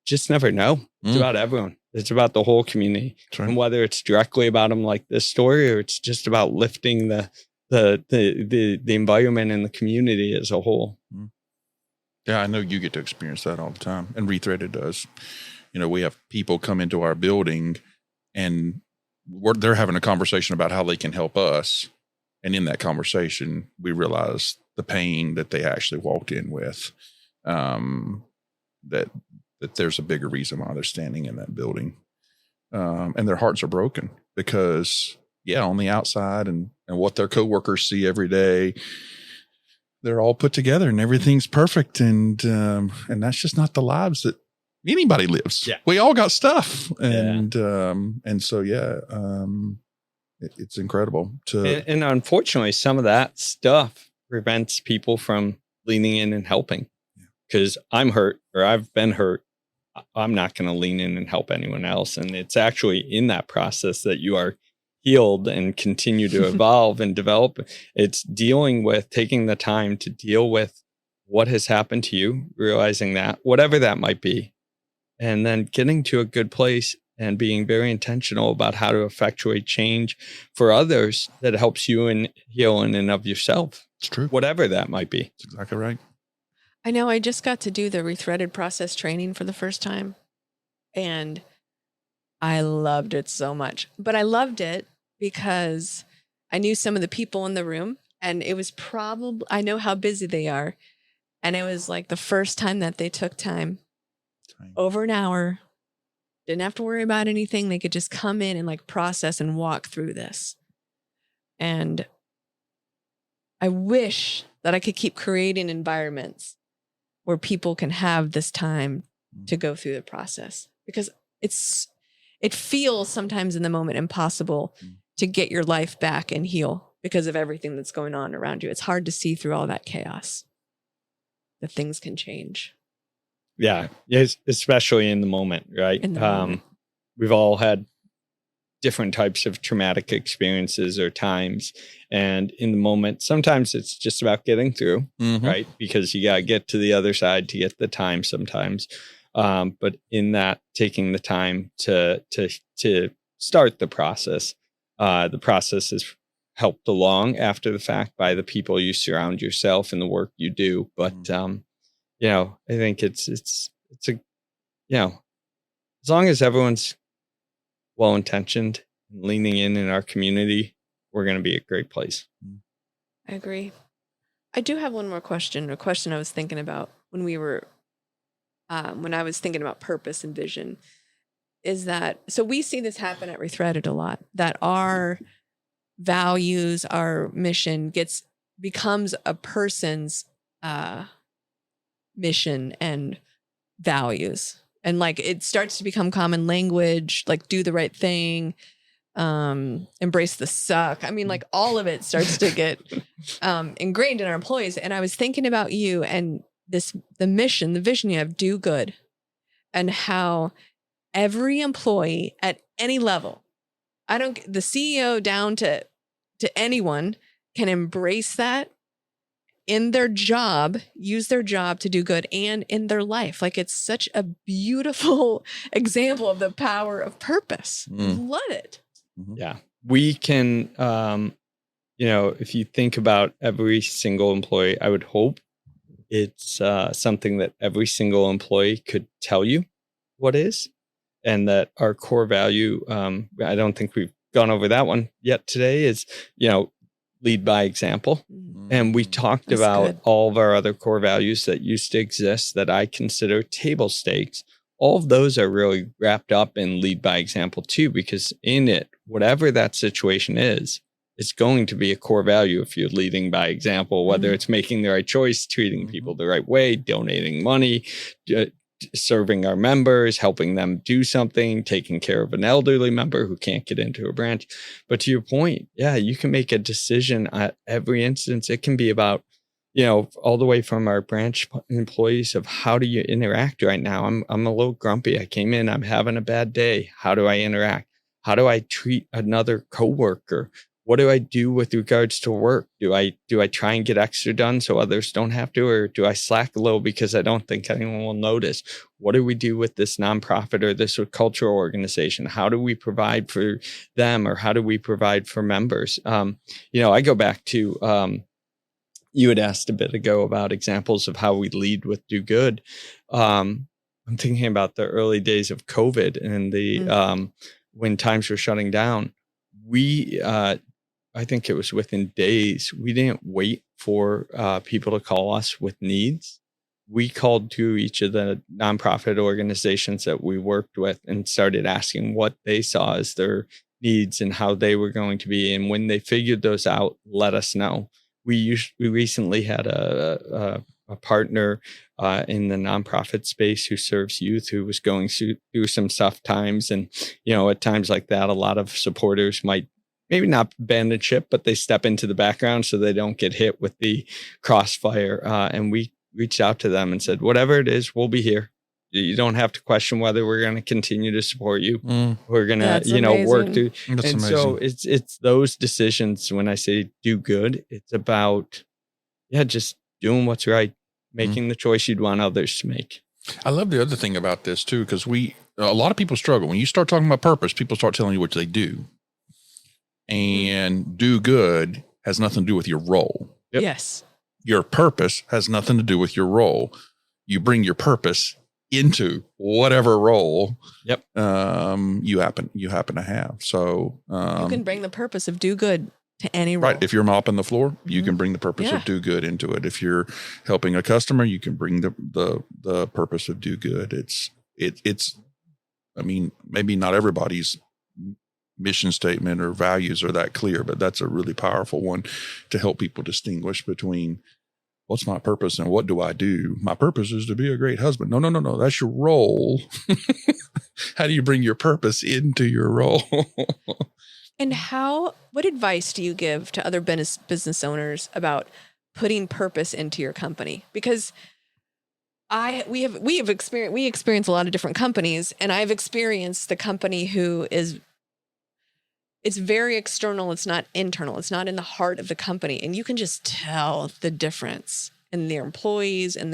just never know. It's about everyone. It's about the whole community. Right. And whether it's directly about them like this story, or it's just about lifting the environment and the community as a whole. Yeah, I know you get to experience that all the time. And Rethreaded does. We have people come into our building and they're having a conversation about how they can help us. And in that conversation, we realize the pain that they actually walked in with, that there's a bigger reason why they're standing in that building. And their hearts are broken because, on the outside and what their coworkers see every day, they're all put together and everything's perfect. And that's just not the lives that anybody lives. Yeah. We all got stuff. And so, it's incredible and unfortunately, some of that stuff prevents people from leaning in and helping, because I'm hurt or I've been hurt. I'm not going to lean in and help anyone else. And it's actually in that process that you are healed and continue to evolve and develop. It's dealing with, taking the time to deal with what has happened to you, realizing that, whatever that might be, and then getting to a good place and being very intentional about how to effectuate change for others that helps you in heal in and of yourself. It's true. Whatever that might be. That's exactly right. I know I just got to do the Rethreaded process training for the first time, and I loved it so much. But I loved it because I knew some of the people in the room, and it was I know how busy they are. And it was like the first time that they took time over an hour, didn't have to worry about anything. They could just come in and like process and walk through this. And I wish that I could keep creating environments where people can have this time to go through the process, because it feels sometimes in the moment impossible to get your life back and heal because of everything that's going on around you. It's hard to see through all that chaos, that things can change. Yeah, especially in the moment, right? In the moment. We've all had different types of traumatic experiences or times. And in the moment, sometimes it's just about getting through, right? Because you got to get to the other side to get the time sometimes. But in that, taking the time to start the process is helped along after the fact by the people you surround yourself and the work you do. But, I think it's as long as everyone's well-intentioned and leaning in our community, we're going to be a great place. I agree. I do have one more question, a question I was thinking about when I was thinking about purpose and vision, is that, so we see this happen at Rethreaded a lot, that our values, our mission becomes a person's mission and values. And like, it starts to become common language, like do the right thing, embrace the suck. I mean, like all of it starts to get ingrained in our employees. And I was thinking about you and the mission, the vision you have, do good, and how every employee at any level, the CEO down to anyone, can embrace that in their job, use their job to do good, and in their life. Like, it's such a beautiful example of the power of purpose. Love it. Yeah. We can, if you think about every single employee, I would hope it's something that every single employee could tell you what is, and that our core value, I don't think we've gone over that one yet today, is, lead by example. And we talked about all of our other core values that used to exist that I consider table stakes. All of those are really wrapped up in lead by example too, because in it, whatever that situation is, it's going to be a core value if you're leading by example, whether it's making the right choice, treating people the right way, donating money, serving our members, helping them do something, taking care of an elderly member who can't get into a branch. But to your point, yeah, you can make a decision at every instance. It can be about, all the way from our branch employees of how do you interact right now? I'm a little grumpy. I came in, I'm having a bad day. How do I interact? How do I treat another coworker? What do I do with regards to work? Do I try and get extra done so others don't have to, or do I slack a little because I don't think anyone will notice? What do we do with this nonprofit or this cultural organization? How do we provide for them, or how do we provide for members? I go back to, you had asked a bit ago about examples of how we lead with do good. I'm thinking about the early days of COVID and the when times were shutting down. I think it was within days. We didn't wait for people to call us with needs. We called to each of the nonprofit organizations that we worked with and started asking what they saw as their needs and how they were going to be. And when they figured those out, let us know. We recently had a partner in the nonprofit space who serves youth, who was going through some tough times. And, at times like that, a lot of supporters might maybe not abandon ship, but they step into the background so they don't get hit with the crossfire. And we reached out to them and said, whatever it is, we'll be here. You don't have to question whether we're going to continue to support you. We're going to, work through. That's amazing. So it's those decisions. When I say do good, it's about, just doing what's right, making the choice you'd want others to make. I love the other thing about this too, because a lot of people struggle. When you start talking about purpose, people start telling you what they do. And do good has nothing to do with your role. Yep. Yes. Your purpose has nothing to do with your role. You bring your purpose into whatever role you happen to have. So you can bring the purpose of do good to any role. Right. If you're mopping the floor, you can bring the purpose of do good into it. If you're helping a customer, you can bring the purpose of do good. It's I mean, maybe not everybody's mission statement or values are that clear, but that's a really powerful one to help people distinguish between what's my purpose and what do I do? My purpose is to be a great husband. No. That's your role. How do you bring your purpose into your role? And what advice do you give to other business owners about putting purpose into your company? Because we experience a lot of different companies, and I've experienced the company who it's very external. It's not internal. It's not in the heart of the company. And you can just tell the difference in their employees and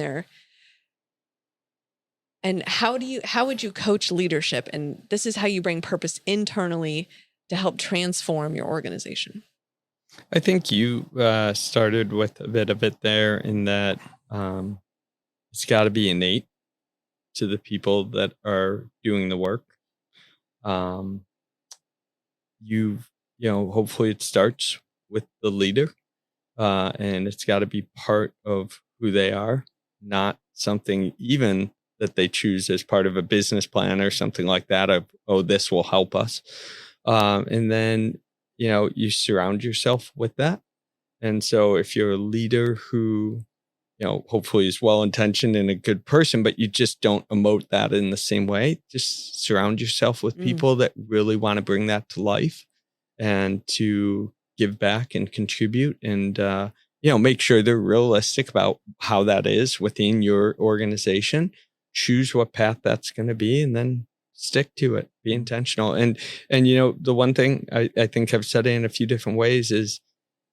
how would you coach leadership? And this is how you bring purpose internally to help transform your organization. I think you started with a bit of it there in that it's got to be innate to the people that are doing the work. Hopefully it starts with the leader, and it's got to be part of who they are, not something even that they choose as part of a business plan or something like that of, this will help us. And then, you surround yourself with that. And so if you're a leader who, hopefully is well-intentioned and a good person, but you just don't emote that in the same way, just surround yourself with people that really want to bring that to life and to give back and contribute and, make sure they're realistic about how that is within your organization. Choose what path that's going to be and then stick to it, be intentional. And the one thing I think I've said it in a few different ways is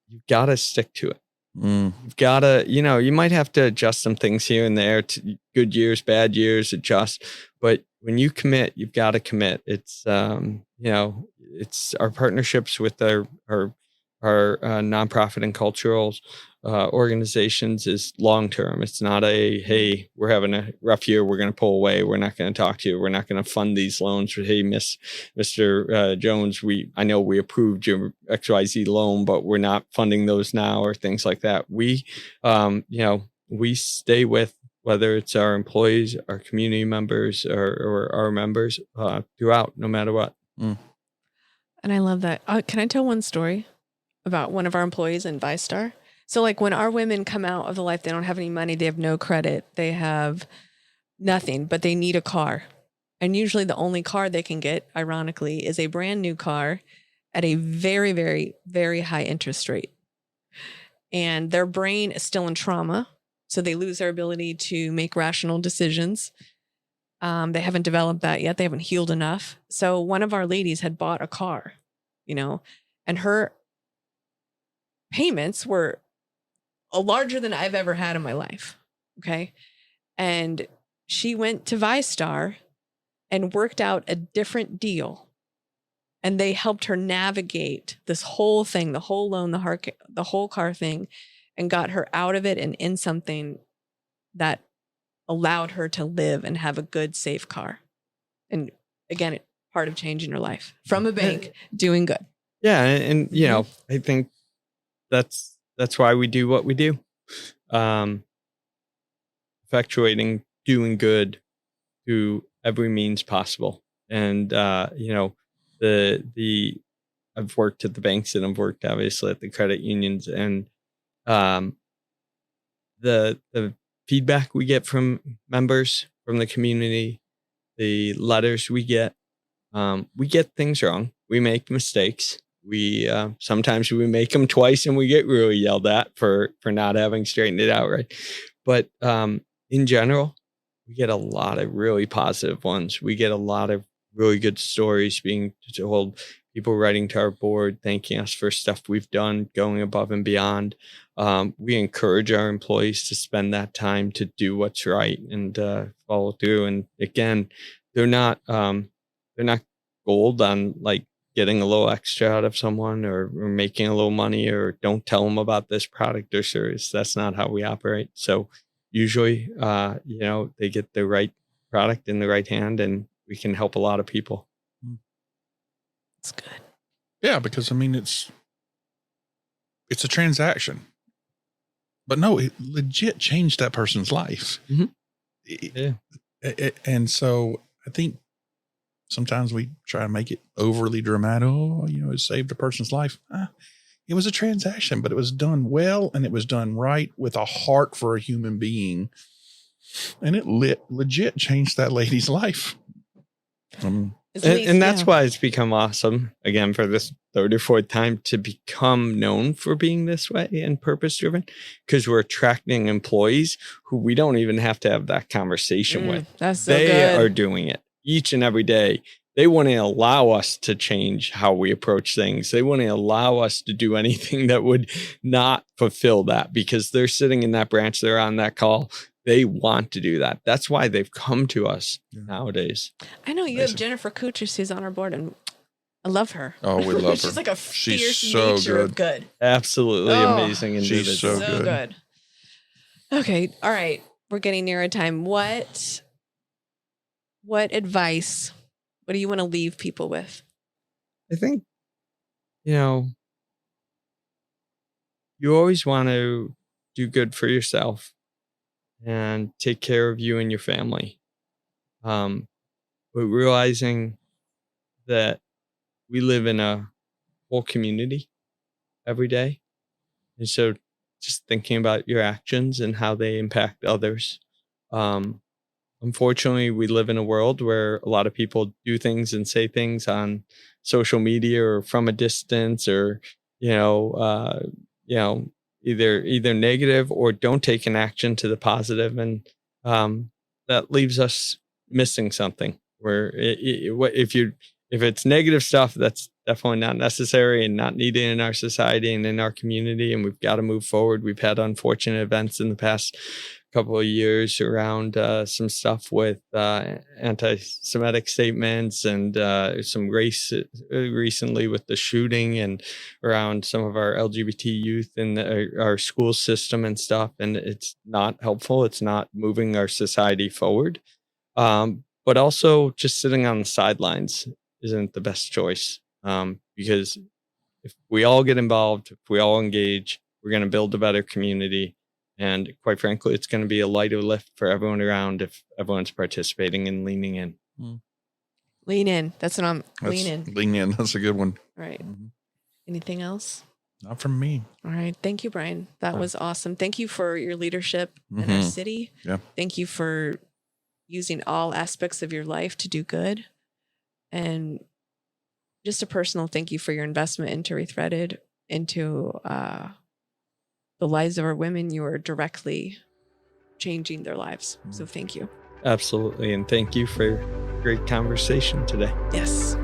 you've got to stick to it. You've got to, you might have to adjust some things here and there to good years, bad years, adjust. But when you commit, you've got to commit. It's, it's our partnerships with our nonprofit and cultural organizations is long-term. It's not hey, we're having a rough year, we're going to pull away, we're not going to talk to you, we're not going to fund these loans. Hey, Mr. Jones, I know we approved your XYZ loan, but we're not funding those now, or things like that. We, we stay with, whether it's our employees, our community members, or our members throughout, no matter what. And I love that. Can I tell one story about one of our employees in Vystar? So like when our women come out of the life, they don't have any money, they have no credit, they have nothing, but they need a car. And usually the only car they can get, ironically, is a brand new car at a very, very, very high interest rate. And their brain is still in trauma. So they lose their ability to make rational decisions. They haven't developed that yet. They haven't healed enough. So one of our ladies had bought a car, and her payments were larger than I've ever had in my life. Okay. And she went to Vystar and worked out a different deal. And they helped her navigate this whole thing, the whole loan, the whole car thing, and got her out of it and in something that allowed her to live and have a good, safe car. And again, part of changing her life from a bank, doing good. Yeah. And I think that's why we do what we do. Effectuating, doing good through every means possible. And, I've worked at the banks and I've worked obviously at the credit unions, and the feedback we get from members, from the community, the letters we get things wrong. We make mistakes. We sometimes we make them twice and we get really yelled at for not having straightened it out right. But in general, we get a lot of really positive ones. We get a lot of really good stories being told, people writing to our board, thanking us for stuff we've done, going above and beyond. We encourage our employees to spend that time to do what's right and follow through. And again, they're not gold on like getting a little extra out of someone or making a little money, or don't tell them about this product or service. That's not how we operate. So usually, they get the right product in the right hand, and we can help a lot of people. That's good. Yeah, because it's a transaction, but no, it legit changed that person's life. Mm-hmm. And so I think sometimes we try to make it overly dramatic. Oh, it saved a person's life. It was a transaction, but it was done well, and it was done right with a heart for a human being. And it legit changed that lady's life. And that's why it's become awesome, again, for this third or fourth time, to become known for being this way and purpose driven, because we're attracting employees who we don't even have to have that conversation with. That's so they good. are doing it each and every day. They want to allow us to change how we approach things. They want to allow us to do anything that would not fulfill that, because they're sitting in that branch, they're on that call. They want to do that. That's why they've come to us nowadays. I know you have Jennifer Kuchers, who's on our board, and I love her. Oh, we love her. She's like a fierce so nature of good. Absolutely amazing individual. She's so good. Okay. All right. We're getting near a time. What advice, what do you want to leave people with? I think, you always want to do good for yourself and take care of you and your family. But realizing that we live in a whole community every day. And so just thinking about your actions and how they impact others. Unfortunately, we live in a world where a lot of people do things and say things on social media or from a distance, or, either negative or don't take an action to the positive. And that leaves us missing something, where if it's negative stuff, that's definitely not necessary and not needed in our society and in our community. And we've got to move forward. We've had unfortunate events in the past couple of years around some stuff with anti-Semitic statements and some race recently with the shooting and around some of our LGBT youth in our school system and stuff. And it's not helpful. It's not moving our society forward. But also just sitting on the sidelines isn't the best choice, because if we all get involved, if we all engage, we're going to build a better community. And quite frankly, it's going to be a lighter lift for everyone around if everyone's participating and leaning in. Lean in. That's what lean in. Lean in. That's a good one. All right. Anything else? Not from me. All right. Thank you, Brian. That was awesome. Thank you for your leadership in our city. Yeah. Thank you for using all aspects of your life to do good. And just a personal thank you for your investment into Rethreaded, into the lives of our women. You are directly changing their lives. So thank you. Absolutely. And thank you for a great conversation today. Yes.